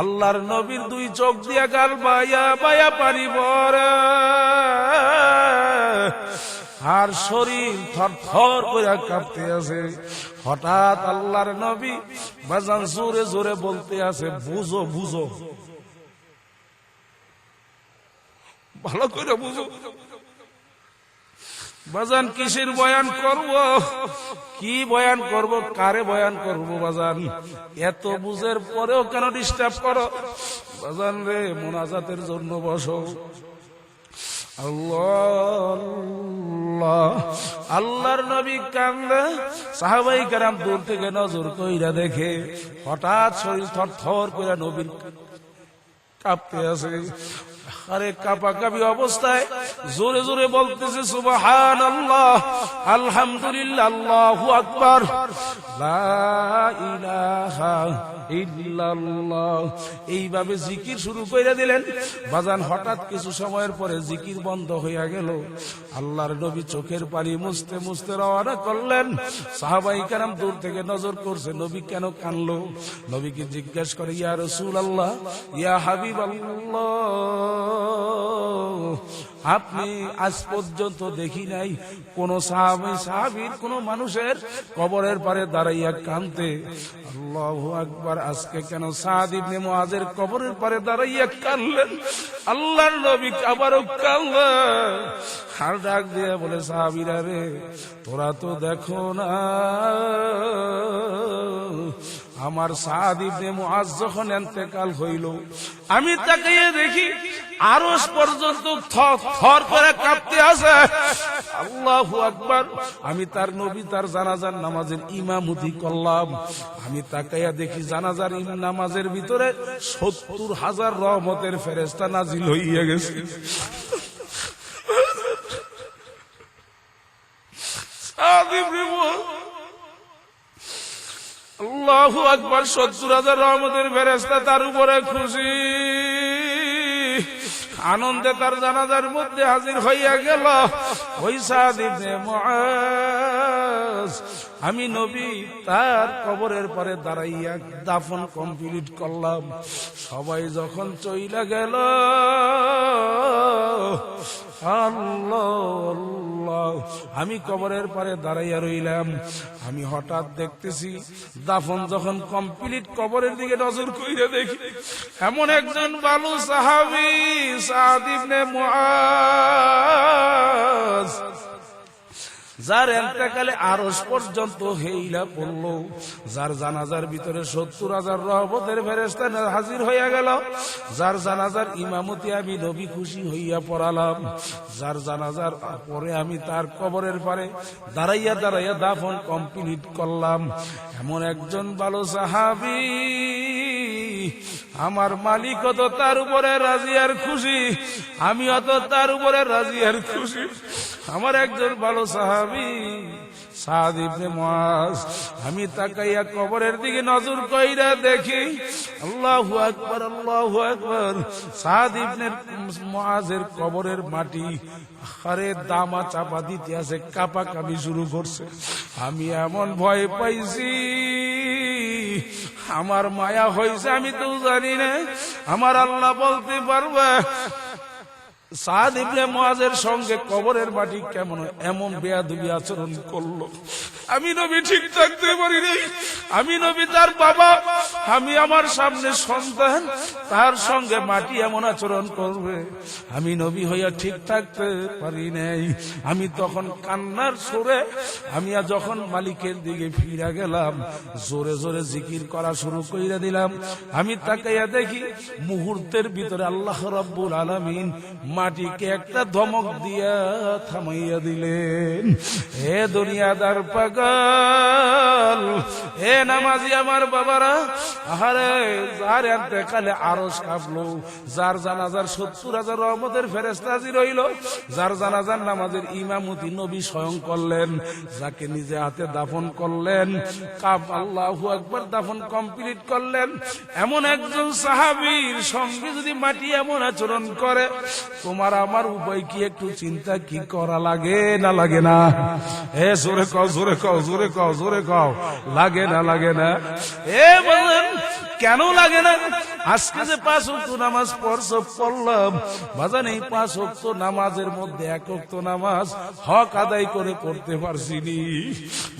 আল্লাহর নবীর দুই চোখ দিয়া গাল বায়া বায়া পানি পড়ে, আর শরীর থরথর করে কাঁপতে আছে। হঠাৎ আল্লাহর নবী বাজান জোরে জোরে বলতে আছে, বুঝো বুঝো, ভালো করে বুঝো। বাজান কিসের বয়ান করব, কি বয়ান করব, কারে বয়ান করব? বাজান এত বুঝের পরেও কেন ডিস্টার্ব করো? বাজান রে, মুনাজাতের জন্য বসো। আল্লাহ আল্লাহ। আল্লাহর নবী কান্দে। সাহাবায়ে কেরাম দূর থেকে নজর কইরা দেখে হঠাৎ শরীর থরথর করে নবীর কাঁপতে আছে। আরে কাঁপাকাঁপি অবস্থায় জোরে জোরে বলতেছে সুবহানাল্লাহ, আলহামদুলিল্লাহ, আল্লাহু আকবার, লা ইলাহা ইল্লাল্লাহ। এইভাবে জিকির শুরু করে দিলেন। বাজান হঠাৎ কিছু সময়ের পরে জিকির বন্ধ হইয়া গেল। আল্লাহর নবী চোখের পানি মুছতে মুছতে রওনা করলেন। সাহাবায়ে কেরাম দূর থেকে নজর করছে নবী কেন কানলো। নবীকে জিজ্ঞেস করে, ইয়া রাসূলুল্লাহ, ইয়া হাবিবাল্লাহ, আপনি আজ পর্যন্ত দেখি নাই কোন সাহাবীর কোন মানুষের কবরের পারে দাঁড়াইয়া কাঁদতে। আল্লাহু আকবার। আজকে কেন সাদ ইবনে মুআজের কবরের পারে দাঁড়াইয়া কাঁদলেন? আল্লাহর নবী আবারও কাঁদলেন, আর ডাক দিয়ে বলে, সাহাবীরা রে, তোরা তো দেখো না আমার সাদ ইবনে মুআজ যখন ইন্তেকাল হইল, আমি তাকিয়ে দেখি আরশ পর্যন্ত থর করে কাঁপতে আছে। আল্লাহু আকবার। আমি তার নবী তার জানাজার নামাজের ইমামতি করলাম। আমি তাকাইয়া দেখি জানাজার নামাজের ভিতরে ৭০,০০০ রহমতের ফেরেশতা নাজিল হইয়া গেছে। আল্লাহু আকবার। ৭০,০০০ রহমতের ফেরেশতা তার উপরে খুশি, আনন্দে তার জানাজার মধ্যে হাজির হইয়া গেল। ওই সাদ ইবনে মুআজ, আমি নবী তার কবরের পরে দাঁড়াইয়া দাফন কমপ্লিট করলাম। সবাই যখন চইলা গেল, আল্লাহ আল্লাহ, আমি কবরের পরে দাঁড়াইয়া রইলাম। আমি হঠাৎ দেখতেছি দাফন যখন কমপ্লিট, কবরের দিকে নজর কইরা দেখি এমন একজন ভালো সাহাবী সাদ ইবনে মুআজ, যার ইন্তেকালে আরশ পর্যন্ত হেইলা পড়ল, যার জানাজার ভিতরে ৭০,০০০ রহমতের ফেরেশতা হাজির হইয়া গেল, যার জানাজার ইমামতি আমি নবী খুশি হইয়া পড়ালাম, যার জানাজার পরে আমি তার কবরের পারে দাঁড়াইয়া দাঁড়াইয়া দাফন কমপ্লিট করলাম, এমন একজন ভালো সাহাবী আমার মালিক অত তার উপরে রাজি আর খুশি, আমি অত তার উপরে রাজি আর খুশি। আমার একজন ভালো সাহাবী সাদ ইবনে মুআজ। আমি তাকাইয়া কবরের দিকে নজর কইরা দেখি, আল্লাহু আকবার আল্লাহু আকবার, সাদ ইবনে মুআজের কবরের মাটি আরে দামা চাপা দিতে আছে, কাঁপাকাঁপি শুরু করছে। আমি এমন ভয় পাইছি, আমার মায়া হয়েছে আমি তো জানি না। আমার আল্লাহ বলতে পারবে সাদ ইবনে মুআজের সঙ্গে কবরের মাটি কেমন এমন বেয়াদবি আচরণ করলো। আমি নবী ঠিক থাকতে পারি নাই। আমি নবী তার বাবা, আমি আমার সামনে সন্তান, তার সঙ্গে মাটি এমন আচরণ করবে, আমি নবী হইয়া ঠিক থাকতে পারি নাই। আমি তখন কান্নার সুরে আমি যখন মালিকের দিকে ফিরে গেলাম, জোরে জোরে জিকির করা শুরু কইরা দিলাম। আমি তাকাইয়া দেখি মুহূর্তের ভিতরে আল্লাহ রাব্বুল আলামিন মাটিকে একটা ধমক দিয়া থামাইয়া দিলেন। হে দুনিয়াদার পাগল, হে নামাজি আমার বাবারা, আরে যার ইন্তেকালে আরশ কাঁপলো, যার জানাজার ৭০,০০০ রহমতের ফেরেশতা হাজির হইল, যার জানাজার নামাজের ইমামতি নবী স্বয়ং করলেন, যাকে নিজে হাতে দাফন করলেন, আল্লাহু আকবার, দাফন কমপ্লিট করলেন, এমন একজন সাহাবীর সঙ্গে যদি মাটি এমন আচরণ করে, তোমার আমার উপায় কি একটু চিন্তা কি করা লাগে না লাগে না? এ জোরে কও, জোরে কও, জোরে কও, জোরে কও, লাগে না লাগে না? এ বলেন কেন লাগে না? আজকে যে ৫ ওয়াক্ত নামাজ পড়লাম বাজান, এই ৫ ওয়াক্ত নামাজের মধ্যে ১ ওয়াক্ত নামাজ হক আদায় করে পড়তে পারছিনি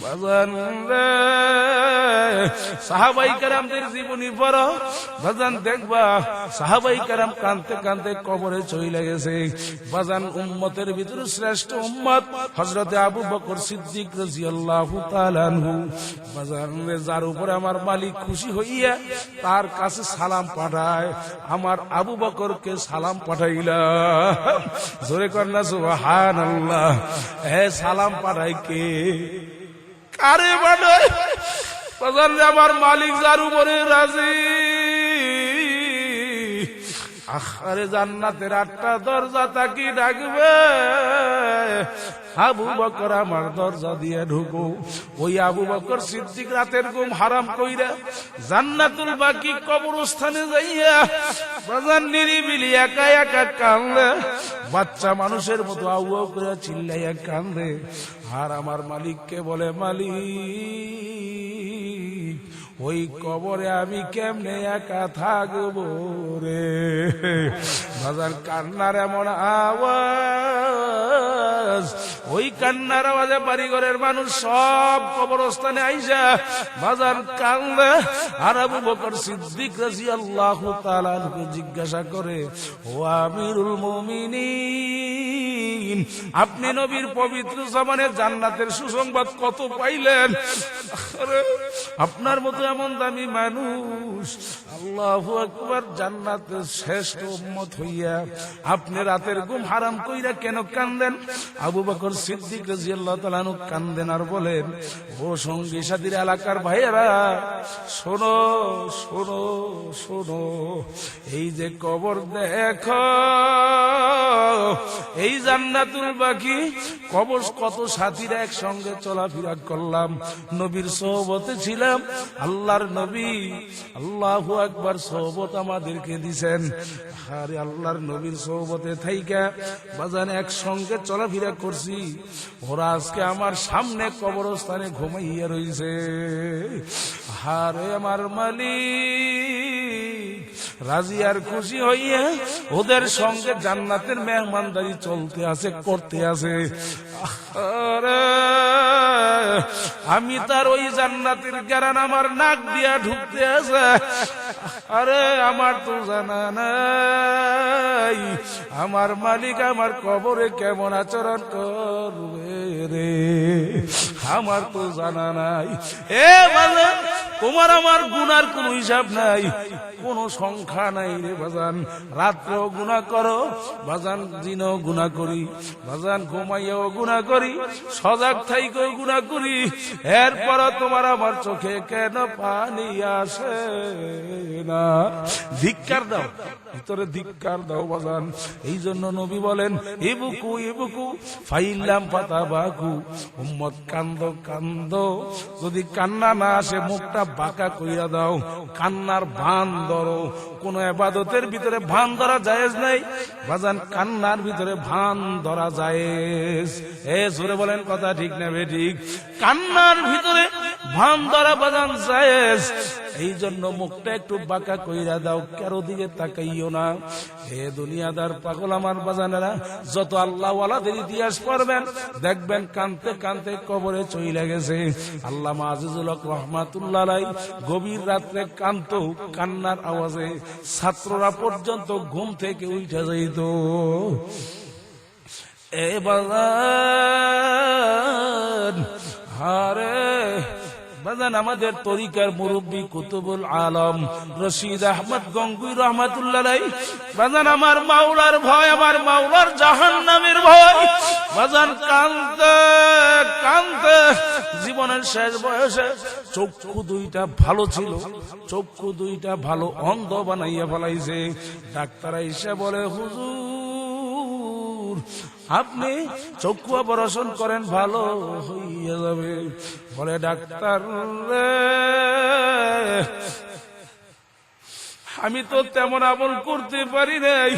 বাজান রে। সাহাবাই কেরামদের জীবনী পড়ো বাজান, দেখবা সাহাবাই কেরাম কাঁদতে কাঁদতে কবরে চলে গেছে বাজান। উম্মতের ভিতরে শ্রেষ্ঠ উম্মত হযরতে আবু বকর সিদ্দিক রাদিয়াল্লাহু তাআলা আনহু বাজান, যার উপরে আমার মালিক খুশি হইয়া তার কাছে সালাম পাঠায়, আমার আবু বকরকে সালাম পাঠাইলাম। জোরে কর না সুবহানাল্লাহ। হে সালাম পাঠাই কে? কারে পাঠায়? আমার মালিক যার উপরে রাজি। আরে জান্নাতের ৮টা দরজা তাকি ডাকবে, আবু বকর আমার দরজা দিয়ে ঢুকো। ওই আবু বকর সিদ্দিক রাতের ঘুম হারাম কইরা জান্নাতুল বাকি কবরস্থানে যাইয়া বাজান নিরিবিলি একা একা কান্দে, বাচ্চা মানুষের মতো আউ আউ করে চিল্লাইয়া কান্দে। আর আমার মালিককে বলে, মালিক ওই কবরে আমি কেমনে একা থাকবো রে? বাজান কান্নার এমন আওয়াজ, ওই কান্নার আওয়াজে বাড়িঘরের মানুষ সব কবরস্থানে আইসা বাজান কান্দে। আর আবু বকর সিদ্দিক রাদিয়াল্লাহু তাআলা আনহু জিজ্ঞাসা করে, ও আমিরুল মুমিনিন, আপনি নবীর পবিত্র জবানে জান্নাতের সুসংবাদ কত পাইলেন? আপনার মতো এমন দামি মানুষ, আল্লাহু আকবার, জান্নাতের শ্রেষ্ঠ উম্মত হইয়া আপনি রাতের ঘুম হারাম কইরা কেন কান্দেন? আবু বকর সিদ্দিক রাদিয়াল্লাহু তাআলা আনহু কান্দেন আর বলেন, ও সঙ্গী সাথীর এলাকার ভাইয়েরা, শোনো শোনো শোনো, এই যে কবর দেখো, এই জান্নাতুল বাকি কবর, কত সাথীরা একসঙ্গে চলাফেরা করলাম, নবীর সোহবতে ছিলাম, আল্লাহর নবী আল্লাহু আকবার সোহবত আমাদেরকে দিছেন। আরে আল্লাহর নবীর সোহবতে থাইকা বাজান একসঙ্গে চলাফেরা করছি, ওরা আজকে আমার সামনে কবরস্থানে ঘুমাইয়া রইছে। আরে আমার মালিক রাজি আর খুশি হইয়া ওদের সঙ্গে জান্নাতের মেহমানদারি চলতে আছে, করতে আছে। আমি তার ওই জান্নাতের গ্যারান আমার নাক দিয়া ঢুকতে আছে। আরে আমার তো জানা নাই আমার মালিক আমার কবরে কেমন আচরণ করবে রে, আমার তো জানা নাই। এ বাজান, তোমার আমার গুনার কোন হিসাব নাই, কোন সংখ্যা নাই রে বাজান। রাত্রেও গুনাহ করো বাজান, দিনেও গুনাহ করি বাজান, ঘুমাইয়াও গুনাহ করি, সজাগ থাইকেও গুনাহ করি, এরপর তোমার আমার চোখে কেন পানি আসে না? ধিক্কার দাও, ভিতরে ধিক্কার দাও বাজান। এই জন্য নবী বলেন, ইবুকু ইবুকু ফাইল্লাম ফাতাবাকু, উম্মত কান্দ কান্দ, যদি কান্না না আসে মুখটা বাঁকা কইরা দাও, কান্নার ভান ধরো। কোন ইবাদতের ভিতরে ভান ধরা জায়েজ নাই বাজান, কান্নার ভিতরে ভান ধরা জায়েজ। এ জোরে বলেন কথা ঠিক না বেঠিক? কান্নার ভিতরে ভান ধরা বাজান জায়েজ। এই জন্য মুখটা একটু বাঁকা কইরা দাও, কারো দিকে তাকাইও না। হে দুনিয়াদার পাগল আমার বাজানেরা, যত আল্লাহ ওয়ালাদের ইতিহাস পড়বেন দেখবেন কানতে কানতে কবরে চইলা গেছে। আল্লামা আজিজুল হক রহমাতুল্লাহ আলাইহি গভীর রাত্রে কান্ত, কান্নার আওয়াজে ছাত্ররা পর্যন্ত ঘুম থেকে উঠে যাইত। এ বাজান, হারে বাজান, আমাদের তরিকার মুরব্বী কুতুবুল আলম রশিদ আহমদ গঙ্গুই রহমাতুল্লাহ আলাইহি বাজান, আমার মাওলার ভয়, আমার মাওলার জাহান্নামের ভয় বাজান, কানতে কানতে জীবনের শেষ বয়সে চক্ষু দুইটা ভালো ছিল, চক্ষু দুইটা ভালো অন্ধ বানাইয়া ফেলাইছে। ডাক্তার এসে বলে, হুজুর আপনি চক্ষু অপারেশন করেন, ভালো হইয়া যাবে। বলে, ডাক্তার রে, আমি তো তেমন আমল করতে পারি নাই।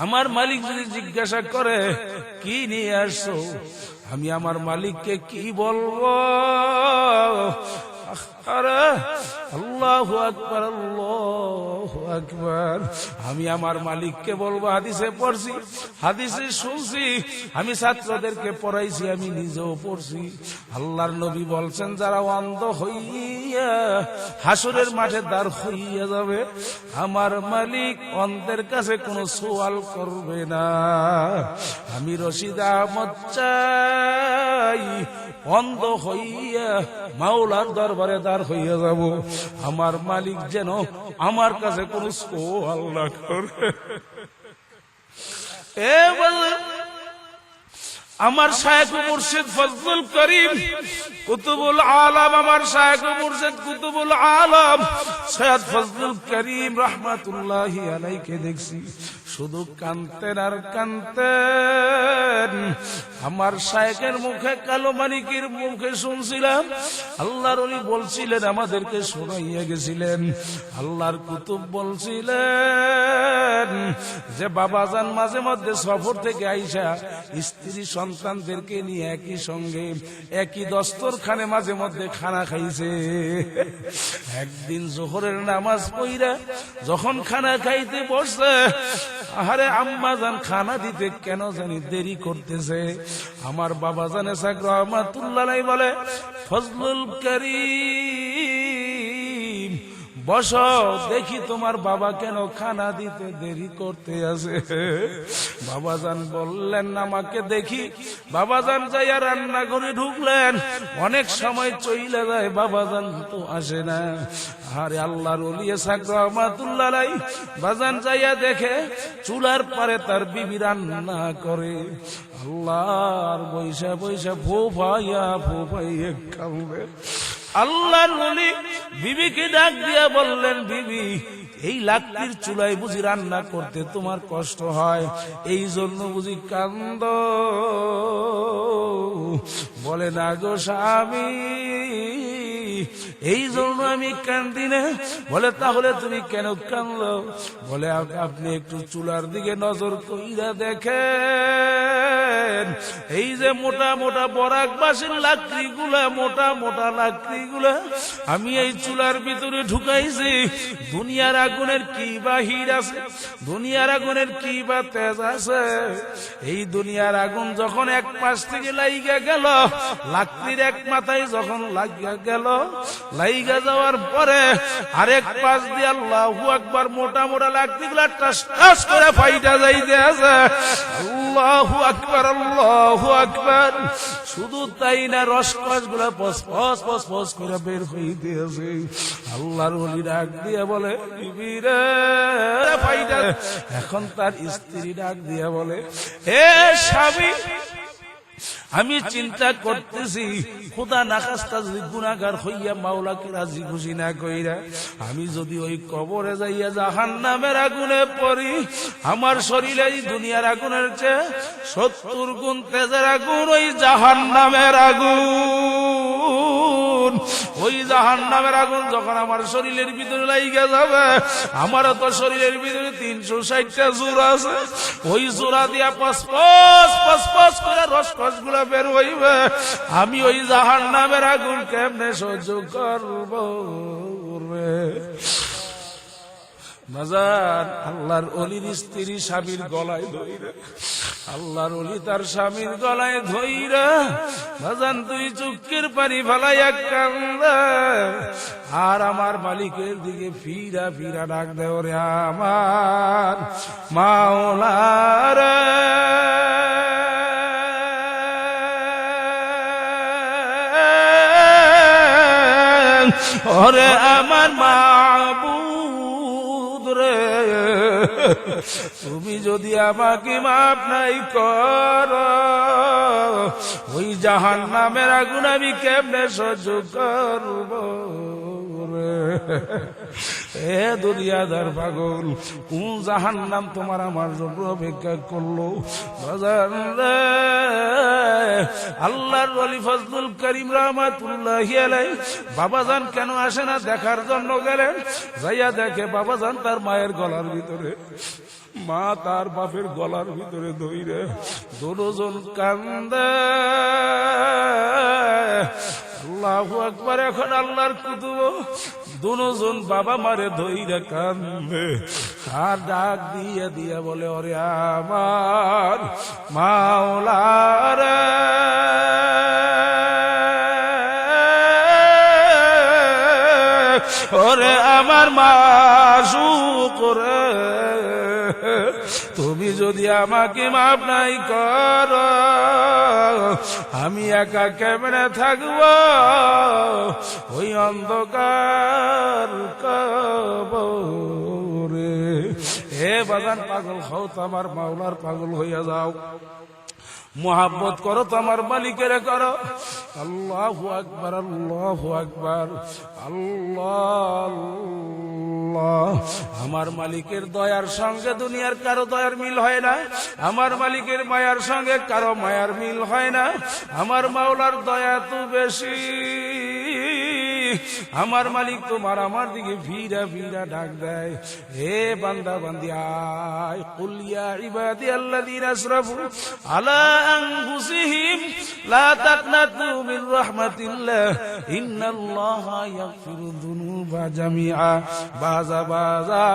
আমার মালিক যদি জিজ্ঞাসা করে কি নিয়ে আসছো, আমি আমার মালিককে কি বলবো? আরে আল্লাহু আকবার, আল্লাহু আকবার। আমি আমার মালিককে বলবো, হাদিসে পড়ছি, হাদিসে শুনছি, আমি ছাত্রদেরকে পড়াইছি, আমি নিজেও পড়ছি। আল্লাহর নবী বলছেন, যারা অন্ধ হইয়া হাসরের মাঠে দাঁড় হইয়া যাবে, আমার মালিক অন্ধের কাছে কোনো সওয়াল করবে না। আমি রশিদ আহমদ চাই অন্ধ হইয়া মাওলার দরবারে দাঁড় হইয়া যাব, আমার মালিক যেন আমার কাছে কোন সওয়াল না করে। আমার শায়েখ মুর্শিদ ফজলুল করিম কুতুবুল আলম, আমার শায়েখ মুর্শিদ কুতুবুল আলম সৈয়দ ফজলুল করিম রহমাতুল্লাহি আলাইহি দেখছি শুধু কানতেন আর কানতেন। আমার শায়েখের মুখে, কালো মানিকের মুখে শুনছিলাম, আল্লাহর ওলি বলছিলেন, আমাদেরকে শোনাইয়া গেছিলেন, আল্লাহর কুতুব বলছিলেন যে বাবাজান মাঝে মধ্যে সফর থেকে আইসা স্ত্রী সন্তানদেরকে নিয়ে একই সঙ্গে একই দস্তরখানে মাঝে মধ্যে খানা খাইছে। একদিন জোহরের নামাজ পড়া যখন খানা খাইতে বসছে, আরে আম্মাজান খানা দিতে কেন জানি দেরি করতেছে। আমার বাবাজান এসাক রহমাতুল্লাহ আলাইহি বলে, ফজলুল করিম বসো, দেখি তোমার বাবা কেন খানা দিতে দেরি করতে আছে। বাবাজান বললেন, আমাকে দেখি। বাবাজান যাইয়া রান্না করে ঢুকলেন, অনেক সময় চইলে যায়, বাবাজান তো আসে না। আরে আল্লাহর ওলি এসাক রহমাতুল্লাহ আলাইহি বাজান যাইয়া দেখে চুলার পারে তার বিবি রান্না করে। আল্লাহর বৈশা বৈশা ফোফাইয়া ফোফাইয়া খাবে। আল্লাহর ওলি বিবিকে ডাক দিয়া বললেন, বিবি, এই লাকড়ির চুলায় বুঝি রান্না করতে তোমার কষ্ট হয়, এই জন্য বুঝি কান্দ? বলে, না গো স্বামী, এই জন্য আমি কান্দি না। বলে, তাহলে তুমি কেন কান্দো? বলে, আপনি একটু চুলার দিকে নজর কইরা দেখেন, এই যে মোটা মোটা বরাক বাঁশের লাকড়িগুলা, মোটা মোটা লাকড়িগুলা আমি এই চুলার ভিতরে ঢুকাইছি। দুনিয়ার আগুনের কি বা হিট আছে, দুনিয়ার আগুনের কি বা তেজ আছে। এই দুনিয়ার আগুন যখন এক পাশ থেকে লাইগা গেল, লাকড়ির এক মাথায় যখন লাগিয়া গেল, লাইগা যাওয়ার পরে আরেক পাশ দিয়ে আল্লাহু আকবার মোটা মোটা লাকড়িগুলা টাস টাস করে ফাইটা যাইতে আছে। আল্লাহু আকবার, আল্লাহু আকবার। শুধু তাই না, রসকস গুলা পস পস পস পস করে বের হইতে আছে। আল্লাহর ওলি ডাক দিয়া বলে, বিবি রে ফাইটা। এখন তার স্ত্রী ডাক দিয়া বলে, হে স্বামী, আমি চিন্তা করতেছি, খোদা না খাস্তা যদি গুনাহগার হইয়া মাওলাকে রাজি খুশি না কইরা আমি যদি ওই কবরে যাইয়া জাহান্নামের আগুনে পড়ি, আমার শরীরে এই দুনিয়ার আগুনের চেয়ে 70 গুণ তেজের আগুন ওই জাহান্নামের আগুন। ওই জাহান্নামের আগুন যখন আমার শরীরের ভিতরে লাইগা যাবে, আমারও তো শরীরের ভিতরে 360টা জোড়া আছে, ওই জোড়া দিয়া পস পস পস পস করে রসকস গুলা বের হইবে। আমি ওই জাহান্নামের আগুন কেমনে সহ্য করব রে? বাজার, আল্লাহর ওলির স্ত্রী স্বামীর গলায় ধইরা, আল্লাহর ওলি তার স্বামীর গলায় ধইরা বাজান দুই চোখের পানি ফেলাইয়া কান্দে। আর আমার মালিকের দিকে ফিরা ফিরা ডাক দেও, রে আমার মাওলা রে, ওরে আমার মাবুদ রে, তুমি যদি আমাকে মাফ নাই করো, ওই জাহান্নামের আগুন আমি কেমনে সহ্য করব রে? এ দুনিয়াদার পাগল, কোন জাহান্নাম তোমার আমার জন্য অপেক্ষা করলো? বাজান রে, আল্লাহর ওলি ফজলুল করিম রহমাতুল্লাহি আলাইহি বাবাজান কেন আসে না দেখার জন্য গেলেন। যাইয়া দেখে বাবাজান তার মায়ের গলার ভিতরে, মা তার বাপের গলার ভিতরে ধইরে দুজন কান্দে। আল্লাহু আকবার। এখন আল্লাহর কুতুব দুজন বাবা মারে ধইরা কান্দে, আর ডাক দিয়া দিয়া বলে, ওরে আমার মাওলা রে, ওরে আমার মাসুক রে, তুমি যদি আমাকে মাফ নাই করো, আমি একা কেমনে থাকবো ওই অন্ধকার কবরে? হে বাগান, পাগল হও তো আমার মাওলার পাগল হইয়া যাও, মোহাব্বত করো তো আমার মালিকের করো। আল্লাহু আকবার, আল্লাহু আকবার, আল্লাহ আমার মালিকের দয়ার সঙ্গে দুনিয়ার কারো দয়ার মিল হয় না, আমার মালিকের মায়ার সঙ্গে কারো মায়ার মিল হয় না। আমার মাওলার দয়া তো বেশি, আমার মালিক তোমার আমার দিকে ভিড়া ভিড়া ডাক দেয়, হে বান্দা বান্দি আয়, কুল ইয়া ইবাদিয়াল্লাযীনা আসরাফু আলা আনফুসিহিম লা তাকনাতু মির রাহমাতিল্লাহ ইন্নাল্লাহা ইয়াগফিরু যুনুবা জামিআ বাজা বাজা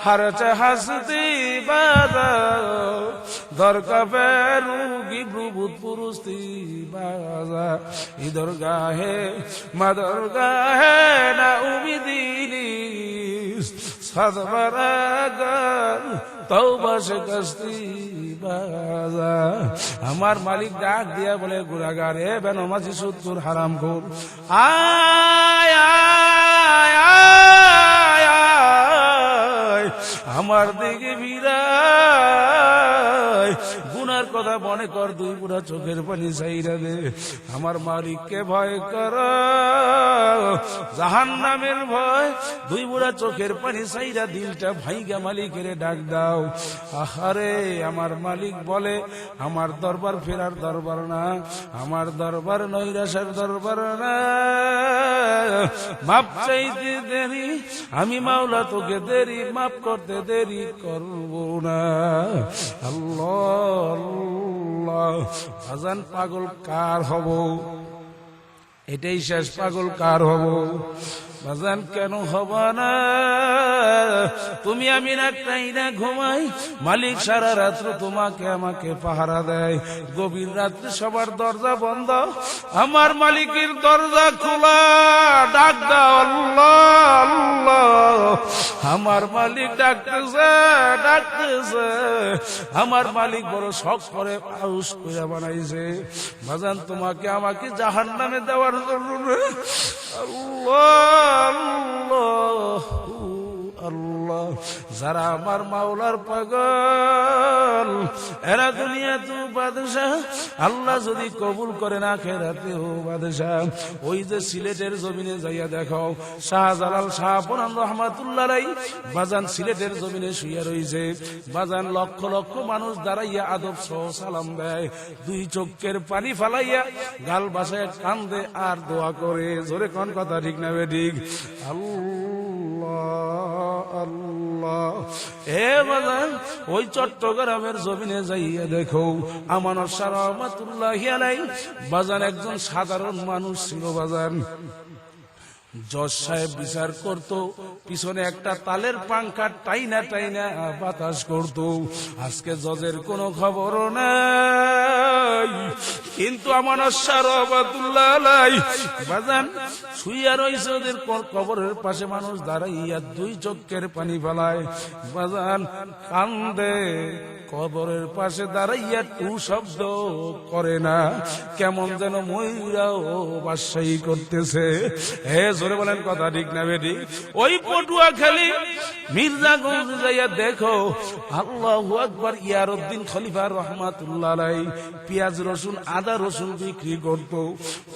হারচা হাসতি বাজা দরকা ফেরু গিব্রুবুত পুরুস্তি বাজা ইদর গাহে মাদর গাহে না উমিদিনিস সাদবারাগার তওবা শিকস্তি বাজা। আমার মালিক ডাক দিয়া বলে, গুনাহগার এ বেনমাজি সুদখোর হারামখোর, আয় আয় আয় আয় আমার দিকে ভিড়ায়, গুনার কথা মনে কর, দুই বুড়া চোখের পানি চাইরা দে, আমার মালিককে ভয় কর, জাহান্নামের ভয়, দুই বুড়া চোখের পানি চাইরা দিলটা ভাইগা মালিকের ডাক দাও। আহারে আমার মালিক বলে, আমার দরবার ফেরার দরবার না, আমার দরবার নৈরাশের দরবার না, মাপ চাইতে দেরি, আমি মাওলা তোকে দেরি মাপ করতে দেরি করব না। আল্লাহ আল্লাহ, আজান পাগল কার হব, এটাই শেষ পাগল কার হব? বাজান কেন হব না? তুমি আমি রাতটাই না ঘুমাই, মালিক সারা রাত্র তোমাকে আমাকে পাহারা দেয়, গভীর রাত্রে সবার দরজা বন্ধ, আমার মালিকের দরজা খোলা, ডাক দাও আল্লাহ আল্লাহ, আমার মালিক ডাকতেছে ডাকতেছে, আমার মালিক বড় শখ করে আউস করে বানাইছে বাজান তোমাকে আমাকে জাহান্নামে দেওয়ার জন্য। আল্লাহ আল্লাহ আল্লাহ, যারা আমার মাওলার পাগল, এরা দুনিয়া তো বাদশাহ, আল্লাহ যদি কবুল করে না আখিরাতে ও বাদশাহ। ওই যে সিলেটের জমিনে যাইয়া দেখো, শাহজালাল শাহপরান রহমাতুল্লাহ আলাইহি বাজান সিলেটের জমিনে শুইয়া রইছে বাজান, লক্ষ লক্ষ মানুষ দাঁড়াইয়া আদব সহ সালাম দেয়, দুই চোখের পানি ফালাইয়া গাল বাসায় কান্দে আর দোয়া করে। জোরে কোন কথা ঠিক না বেঠিক? আল্লাহ এ বাজান, ওই চট্টগ্রামের জমিনে যাইয়া দেখো, আমানত শাহ রহমাতুল্লাহি আলাইহি বাজান একজন সাধারণ মানুষ ছিল বাজান। জজ সাহেব বিচার করত, পিছনে একটা তালের পাঙ্খা টাইনা টাইনা বাতাস করত। আজকে জজের কোনো খবর নাই, কিন্তু আমানত শাহ রহমাতুল্লাহ আলাইহি বাজান শুইয়া রইছে, ওদের কবরের পাশে মানুষ দাঁড়াইয়া দুই চোখের পানি ফেলায় বাজান, কান্দে, কবরের পাশে দাঁড়াইয়া টু শব্দ করে না, কেমন যেন ময়ূরাও বাদশাহী করতেছে। হে জোরে বলেন কথা ঠিক না বেটি? ওই পটুয়াখালী মির্জাগঞ্জ যাইয়া দেখো, আল্লাহু আকবার, ইয়ারউদ্দিন খলিফা রহমাতুল্লাহ আলাইহি পেঁয়াজ রসুন আদা রসুন বিক্রি করত।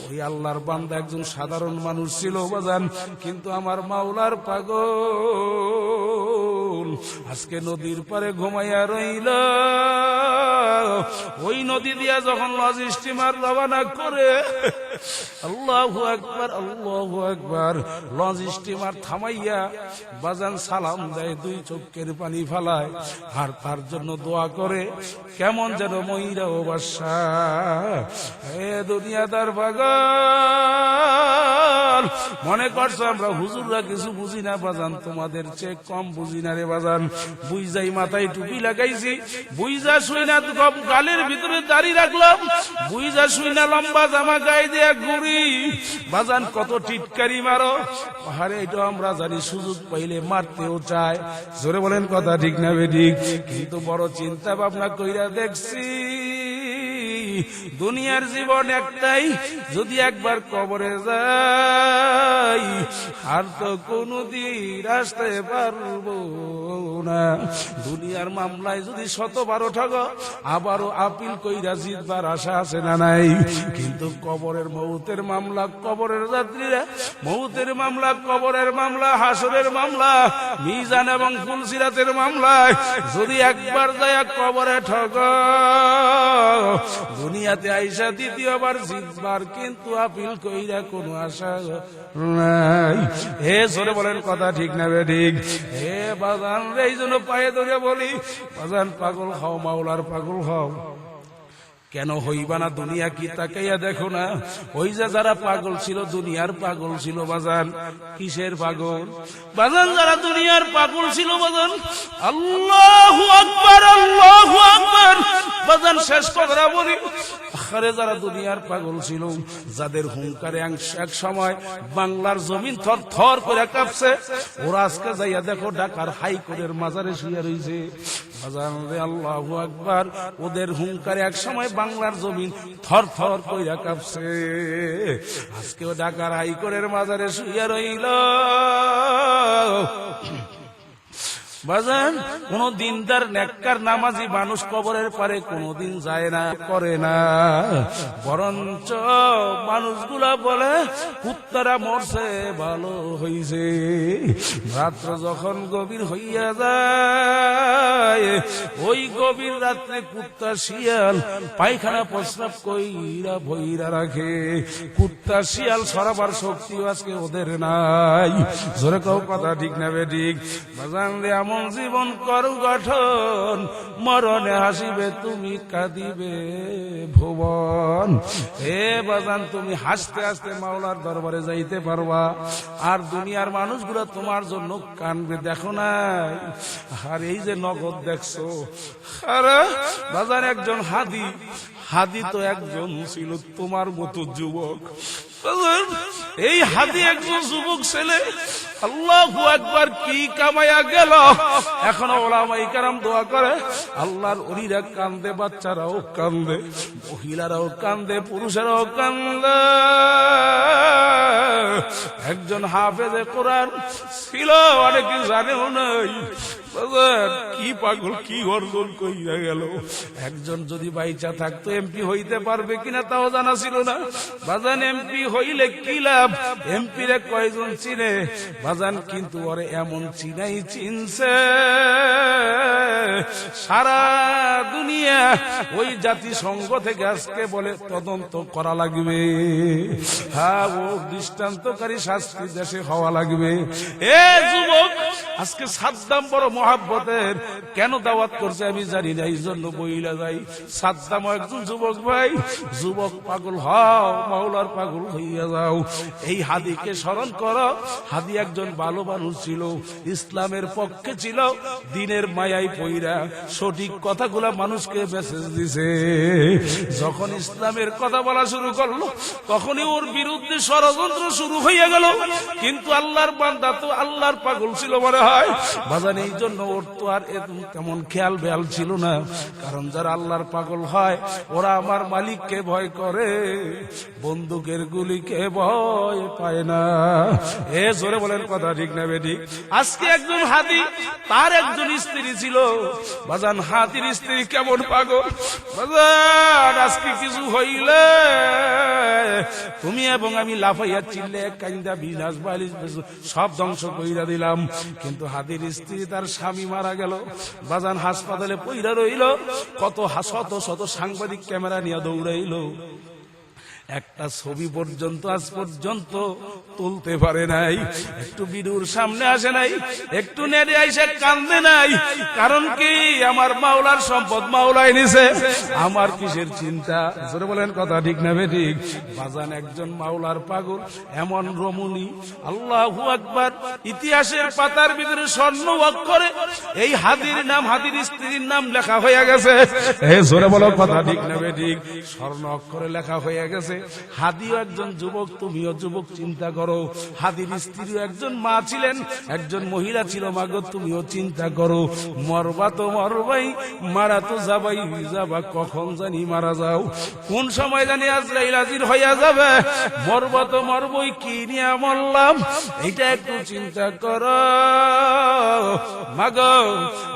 ওই আল্লাহর বান্দা একজন সাধারণ মানুষ ছিল বাজান, কিন্তু আমার মাওলার পাগল। আজকে নদীর পারে ঘুমাইয়া রইল, ওই নদী দিয়া যখন লঞ্চ স্টিমার রওনা করে, আল্লাহু আকবার আল্লাহু আকবার, লঞ্চ স্টিমার থামাইয়া বাজান সালাম দেয়, দুই চোখের পানি ফালায়, আর তার জন্য দোয়া করে, কেমন যেন ময়ূরা ও বাদশাহ। এ দুনিয়াদার পাগল, মনে করছো আমরা হুজুররা কিছু বুঝি না বাজান, তোমাদের চেয়ে কম বুঝি না রে বাজান। বুঝাই মাথায় টুপি লাগাইছি, বুঝা শুই না গালের ভিতরে দাড়ি রাখলাম, বুঝা শুই না লম্বা জামা গায়ে দিয়ে ঘুরি বাজান, কত টিটকারি মারো। আরে এটা আমরা জানি, সুযোগ পাইলে মারতেও চায়। জোরে বলেন কথা ঠিক না বেঠিক? কিন্তু বড় চিন্তা ভাবনা কইরা দেখছি, দুনিয়ার জীবন একটাই, যদি একবার কবরে যাই আর তো কোনদিন আসতে পারবো না। দুনিয়ার মামলায় যদি 112 ঠগো, আবারও আপিল কইরা জিতবার আশা আছে না নাই? কিন্তু কবরের মৌতের মামলা, কবরের যাত্রীরা মৌতের মামলা, কবরের মামলা, হাসরের মামলা, মিজান এবং ফুলসিরাতের মামলায় যদি একবার যায় কবরে ঠগ, দুনিয়াতে আইসা দ্বিতীয়বার জিতবার কিন্তু আপিল কইরা কোনো আশা নাই। হে জোরে বলেন কথা ঠিক না বেঠিক? হে বাজান, এই জন্য পায়ে ধরে বলি, বাজান পাগল হও, মাওলার পাগল হও। কেন হইবা না? দুনিয়া কি তাকাইয়া দেখো না? ওই যে যারা পাগল ছিল, দুনিয়ার পাগল ছিল বাজান। কিসের পাগল বাজান? যারা দুনিয়ার পাগল ছিল বাজান, আল্লাহু আকবার, আল্লাহু আকবার বাজান। শেষ কথা বলি, আরে যারা দুনিয়ার পাগল ছিল, যাদের হুঙ্কারে এক সময় বাংলার জমিন থর থর করে কাঁপছে, ওরা আজকে যাইয়া দেখো ঢাকার হাইকোর্টের মাজারে শুয়ে রয়েছে বাজান রে। আল্লাহু আকবার। ওদের হুঙ্কারে এক সময় বাংলার জমিন থর থর কইরা কাঁপছে, আজকেও ঢাকার হাইকোর্টের মাজারে শুয়ে রইল বাজান। কোন দিনদার নেককার নামাজি মানুষ কবরের পারে কোনদিন যায় না, করে না। বরঞ্চ মানুষগুলা বলে কুত্তারা মরছে, ভালো হইছে। রাত্র যখন গভীর হইয়া যায়, ওই গভীর রাত্রে কুত্তা শিয়াল পায়খানা প্রস্রাব কইরা ভইরা রাখে। কুত্তা শিয়াল সরাবার শক্তিও আজকে ওদের নাই। জোরে কও কথা ঠিক না বেঠিক? বাজান রে, এমন জীবন করু গঠন, মরণে হাসিবে তুমি, কাঁদিবে ভুবন। হে বাজান, তুমি হাসতে হাসতে মাওলার দরবারে যাইতে পারবা, আর দুনিয়ার মানুষগুলো তোমার জন্য কানবে। দেখো নাই? আর এই যে নগদ দেখছো, আরে বাজান একজন হাদি, হাদি তো একজন ছিল তোমার মতো যুবক। এই হাদি একজন যুবক ছেলে, আল্লাহু আকবার, কি কামাইয়া গেল। এখনো ওলামায়ে কেরাম দোয়া করে, আল্লাহর ওলিরা কান্দে, বাচ্চারাও কান্দে, মহিলারাও কান্দে, পুরুষেরাও কান্দে। একজন হাফেজে কোরআন ছিল, অনেকে জানেও নাই কি পাগল কি অর্জন কইরা গেল। একজন যদি বাইচা থাকতো এমপি হইতে পারবে কিনা তাও জানা ছিল না বাজান। এমপি হইলে কি লাভ? এমপি রে কয়জন চিনে বাজান? কিন্তু ওরে এমন চিনাই চিনছে সারা দুনিয়া। ওই জাতিসংঘ থেকে আজকে বলে তদন্ত করা লাগবে, হ্যাঁ ও দৃষ্টান্তকারী শাস্তি দেশে হওয়া লাগবে। এ যুবক, আজকে সাদ্দাম বড় মহাব্বতের, কেন দাওয়াত করছে আমি জানি না, এই জন্য বইলা যাই। সাদ্দাম একজন যুবক ভাই, যুবক পাগল হও, মাওলার পাগল হইয়া যাও। এই হাদিকে স্মরণ করো। হাদি একজন ভালো মানুষ ছিল, ইসলামের পক্ষে ছিল, দিনের মায়ায় পইরা সঠিক কথাগুলা মানুষকে মেসেজ দিছে। যখন ইসলামের কথা বলা শুরু করলো, তখনই ওর বিরুদ্ধে ষড়যন্ত্র শুরু হইয়া গেল। কিন্তু আল্লাহর বান্দা তো আল্লাহর পাগল ছিল মনে হয় বাজান। এই জন্য ওর তো আর তেমন খেয়াল বেয়াল ছিল না, কারণ যারা আল্লাহর পাগল হয় ওরা আমার মালিককে ভয় করে, বন্দুকের গুলিকে ভয় পায় না। এ জোরে বলেন কথা ঠিক না বেঠিক? আজকে একজন হাদি, তার একজন স্ত্রী ছিল বাজান। হাদির স্ত্রী কেমন পাগল বাজান। আজকে কিছু হইলে তুমি এবং আমি লাফাইয়া চিল্লে কান্দা বিনাশ বালিশ সব ধ্বংস কইরা দিলাম। কিন্তু হাদির স্ত্রী, তার স্বামী মারা গেল বাজান, হাসপাতালে পইরা রইল। কত শত শত সাংবাদিক ক্যামেরা নিয়ে দৌড়াইল, একটা ছবি পর্যন্ত আজ পর্যন্ত তুলতে পারে নাই। একটু বিরুর সামনে আসে নাই, একটু নেড়ে আইসে কান্দে নাই। কারণ কি? আমার মাওলার সম্পদ মাওলাই নিছে, আমার কিসের চিন্তা? জোরে বলেন কথা ঠিক না বেঠিক? বাজান একজন মাওলার পাগল, এমন রমণী, আল্লাহু আকবার। ইতিহাসের পাতার ভিতরে স্বর্ণ অক্ষরে এই হাদির নাম, হাদির স্ত্রীর নাম লেখা হয়ে গেছে। জোরে বলো কথা ঠিক না বেঠিক? স্বর্ণ অক্ষরে লেখা হয়ে গেছে। হাদিও একজন যুবক, তুমিও যুবক, চিন্তা করো। হাদির স্ত্রীও একজন মা ছিলেন, একজন মহিলা ছিল। মাগো তুমিও চিন্তা করো, মরবা তো মরবাই, মারা তো যাবাই যাবা, কখন জানি মারা যাও, কোন সময় জানি আজরাইল হাজির হইয়া যাবে। মরবা তো মরবই, কি নিয়ে মরলাম, এটা একটু চিন্তা করো। মাগো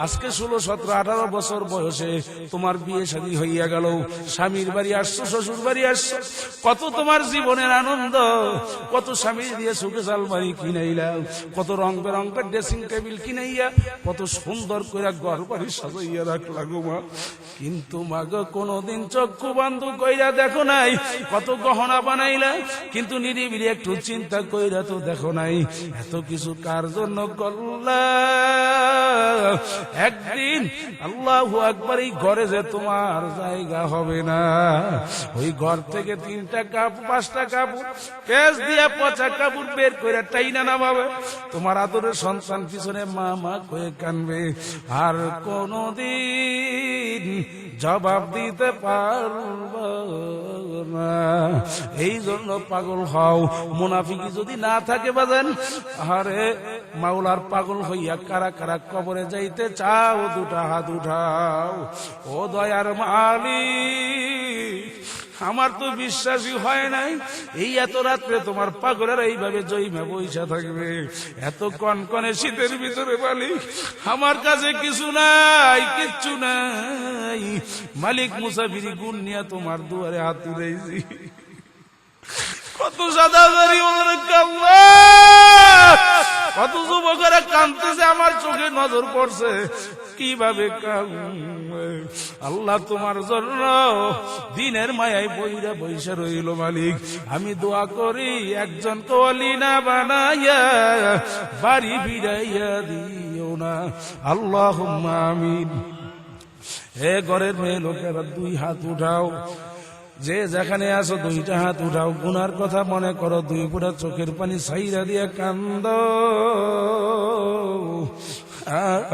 আজকে 16, 17, 18 বছর বয়সে তোমার বিয়ে শাদী হইয়া গেল, স্বামীর বাড়ি আসছো, শ্বশুর বাড়ি আসছো, কত তোমার জীবনের আনন্দ, কত স্বামী দিয়ে সুখে আলমারি কিনাইলাম, কত রং বেরঙের ড্রেসিং টেবিল কিনাইয়া কত সুন্দর করে ঘর বাড়ি সাজাইয়া রাখলা গো মা। কিন্তু মাগো কোনদিন চক্ষু বন্ধ কইরা দেখো নাই কত গহনা বানাইলা, কিন্তু নিরিবিলি একটু চিন্তা কইরা তো দেখো নাই এত কিছু কার জন্য করলা। একদিন আল্লাহু আকবার, এই ঘরে যে তোমার জায়গা হবে না, ওই ঘর থেকে 3টা কাপড় 5টা কাপড় পেঁচ দিয়া পচা কাপড় বের করে টাইনা নামাবে, তোমার আদরের সন্তান পিছনে মা মা কয়ে কানবে, আর কোনদিন জবাব দিতে পারবো না। এই জন্য পাগল হও, মুনাফিকি যদি না থাকে বাজান, আরে মাওলার পাগল হইয়া কারা কারা কবরে যাইতে চাও, 2টা হাত উঠাও। ও দয়ার মালিক, আমার তো বিশ্বাসই হয় নাই এই এত রাত্রে তোমার পাগলের এইভাবে জয়মা বইসা থাকবে, এত কনকনে শীতের ভিতরে। মালিক আমার কাছে কিছু নাই, কিচ্ছু নাই। মালিক মুসাফিরি গুণ নিয়ে তোমার দুয়ারে হাত তুলেছি, কত সাদাদারি কত যুবকেরা কাঁদতেছে, আমার চোখে নজর পড়ছে কিভাবে কাঁদবে। আল্লাহ তোমার জন্য দিনের মায়ায় বইরা বইসা রইল। মালিক আমি দোয়া করি একজন ওলি না বানাইয়া বাড়ি ফিরাইয়া দিও না, আল্লাহুম্মা আমিন। হে ঘরের মেয়ে লোকেরা 2 হাত উঠাও, যে যেখানে আছো 2টা হাত উঠাও, গুনার কথা মনে করো, 2 ফোঁটা চোখের পানি ছাইরা দিয়ে কান্দ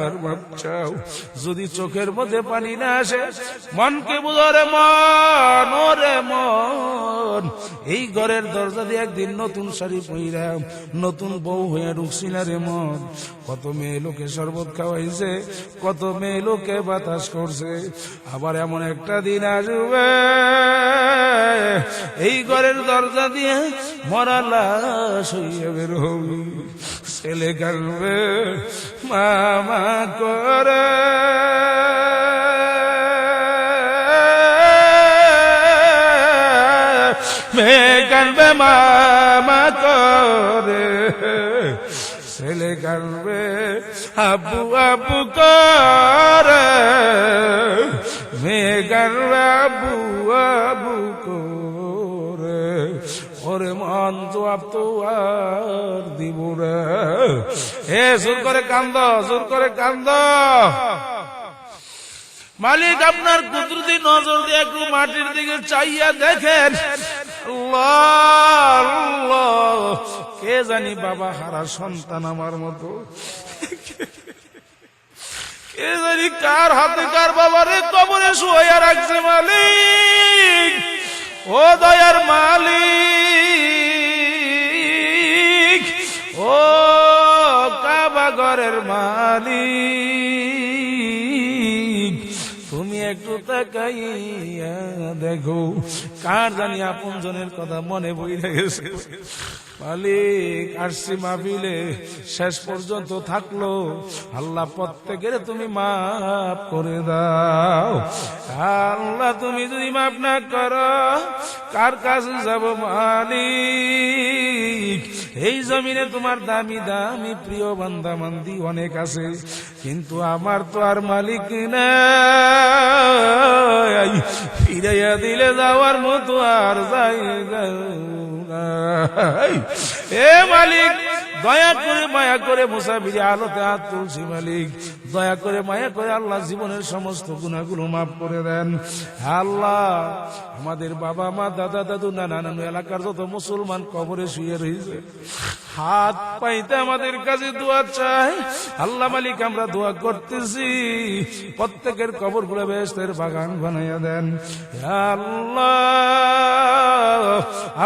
আর বাচ্চাও। যদি চোখের মধ্যে পানি না আসে, মনকে বুঝরে মন, ওরে মন, এই ঘরের দরজা দিয়ে একদিন নতুন শাড়ি পইরা নতুন বউ হয়ে ঢুকছি না রে মন। কত মেয়ে লোকে শরবত খাওয়াইছে, কত মেয়ে লোকে বাতাস করছে, আবার এমন একটা দিন আসবে এই ঘরের দরজা দিয়ে মরা লাশ হইয়া বের হবি, ছেলে কাঁদবে মামা করে, মেয়ে কাঁদবে মামা করে, ছেলে কাঁদবে আব্বু আব্বু করে, মেয়ে কাঁদবে আব্বু আব্বু করে। ওরে মন জবাব তো আর দিব না। হে জোর করে কান্দ, জোর করে কান্দ। মালিক আপনার কুদরতি নজর দিয়ে একটু মাটির দিকে চাইয়া দেখেন, আল্লাহ আল্লাহ, কে জানি বাবা হারা সন্তান আমার মতো, কে জানি কার হাতে কার বাবারে কবরে শুয়াইয়া রাখছে। মালিক ও দয়ার মালিক, ও কাবা ঘরের মালিক, তুমি একটু তাকাইয়া দেখো, কার জানি আপন জনের কথা মনে বইরা গেছে। মালিক আসছি মাহফিলে, শেষ পর্যন্ত থাকলো, আল্লাহ প্রত্যেকের তুমি মাফ করে দাও। আল্লাহ তুমি যদি মাফ না করো, কার কাছে যাব মালিক? এই জমিনে তোমার দামি দামি প্রিয় বান্দা বান্দি অনেক আছে, কিন্তু আমার তো আর মালিক নাই, ফিরাইয়া দিলে যাওয়ার মতো আর জায়গা নাই। এ মালিক দয়া করে মায়া করে মুসাফিরি হালতে হাত তুলছি মালিক, দয়া করে মায়া করে আল্লাহ জীবনের সমস্ত গুনাহগুলো মাফ করে দেন। আল্লাহ আমাদের বাবা মা দাদা দাদু নানা নানু এলাকার যত মুসলমান কবরে শুয়ে রয়েছে, হাত পাইতে আমাদের কাছে দোয়া চাই। আল্লাহ মালিক আমরা দোয়া করতেছি, প্রত্যেকের কবর গুলো বেহেশতের বাগান বানাইয়া দেন। আল্লাহ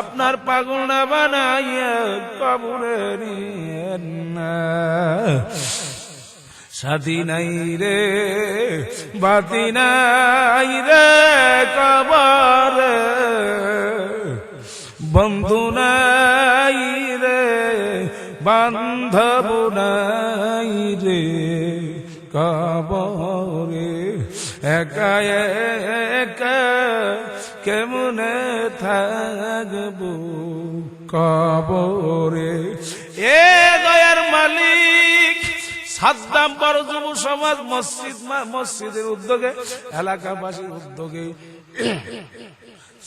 আপনার পাগল না বানাইয়া কবরে নিয়েন না। সাথী নাই রে বাতি নাই রে কবরে, বন্ধু নাই রে বান্ধব নাই রে কবরে, একা একা কেমনে থাকবো কবরে। এ দয়ার মালিক, সাদ্দাম বড় যুব সমাজ মসজিদের উদ্যোগে, এলাকাবাসীর উদ্যোগে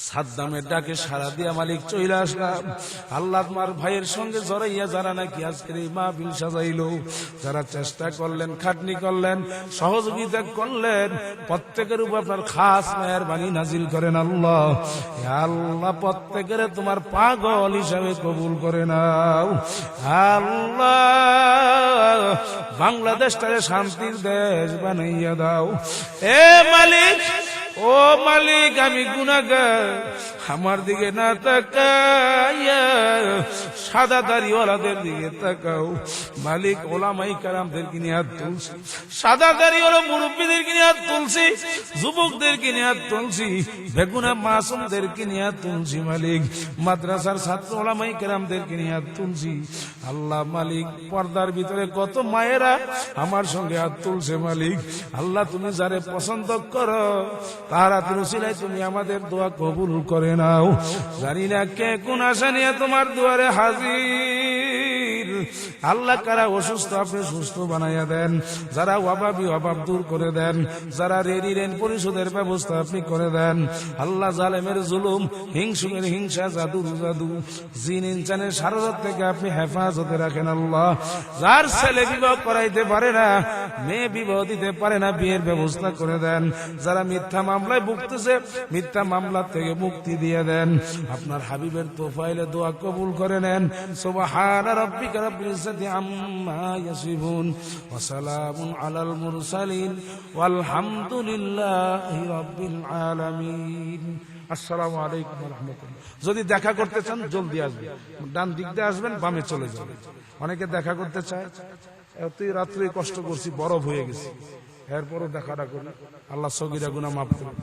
সাদ্দামের ডাকে সারা দিয়া মালিক চলে আসলাম। আল্লাহ তোমার ভাইয়ের সঙ্গে জড়াইয়া যারা নাকি আজকের এই মাহফিল সাজাইল, যারা চেষ্টা করলেন, খাটনি করলেন, সহযোগিতা করলেন, প্রত্যেকের উপর আপনার খাস মেহেরবানি নাজিল করেন আল্লাহ। আল্লাহ প্রত্যেকের তোমার পাগল হিসাবে কবুল করে নাও আল্লাহ। বাংলাদেশটাকে শান্তির দেশ বানাইয়া দাও। এ মালিক, ও মালিক, আমি গুনাহগার, আমার দিকে না তাকাইয়া সাদা দাড়িওয়ালাদের দিকে তাকাও মালিক। ওলামাই কারামদেরকে নিয়ে হাত তুলছি, সাদা দাড়িওয়ালা মুরব্বীদেরকে নিয়ে হাত তুলছি, যুবকদেরকে নিয়ে হাত তুলছি, বেগুনা মাসুমদেরকে নিয়ে হাত তুলছি মালিক। মাদ্রাসার ছাত্র ওলামাই কারামদেরকে নিয়ে হাত তুলছি আল্লাহ মালিক। পর্দার ভিতরে কত মায়েরা আমার সঙ্গে হাত তুলছে মালিক। আল্লাহ তুমি যারে পছন্দ করো তারা তুলসিলাই তুমি আমাদের দোয়া কবুল করে নাও। জানি না কে কোন আশা নিয়ে তোমার দুয়ারে হাজির। আল্লাহ কারা অসুস্থ আপনি সুস্থ বানাইয়া দেন, যারা অভাবী অভাব দূর করে দেন, যারা ঋণ পরিশোধের ব্যবস্থা আপনি করে দেন আল্লাহ। জালেমের জুলুম, হিংসুকের হিংসা, জাদু জিন ইনসানের শাররত থেকে আপনি হেফাজতে রাখেন আল্লাহ। যার ছেলে বিবাহ করাইতে পারে না, মেয়ে বিবাহ দিতে পারে না, বিয়ের ব্যবস্থা করে দেন। যারা মিথ্যা মামলায় ভুগতেছে, মিথ্যা মামলা থেকে মুক্তি দিয়ে দেন। আপনার হাবিবের তোফাইলে দোয়া কবুল করে নেন। সুবহানা রাব্বিকা রাব্বিল ইজ্জাতি আম্মা ইয়াসিফুন ওয়া সালামুন আলাল মুরসালিন ওয়ালহামদুলিল্লাহি রাব্বিল আলামিন। আসসালামু আলাইকুম ওয়া রাহমাতুল্লাহ। যদি দেখা করতে চান জলদি আসবেন, ডান দিক দিয়ে আসবেন, বামে চলে যাবেন। অনেকে দেখা করতে চায়, এতই রাত্রে কষ্ট করছি, বরফ হয়ে গেছি, এরপরও দেখাটা করি। আল্লাহ সগীরা গুনাহ মাফ করুন।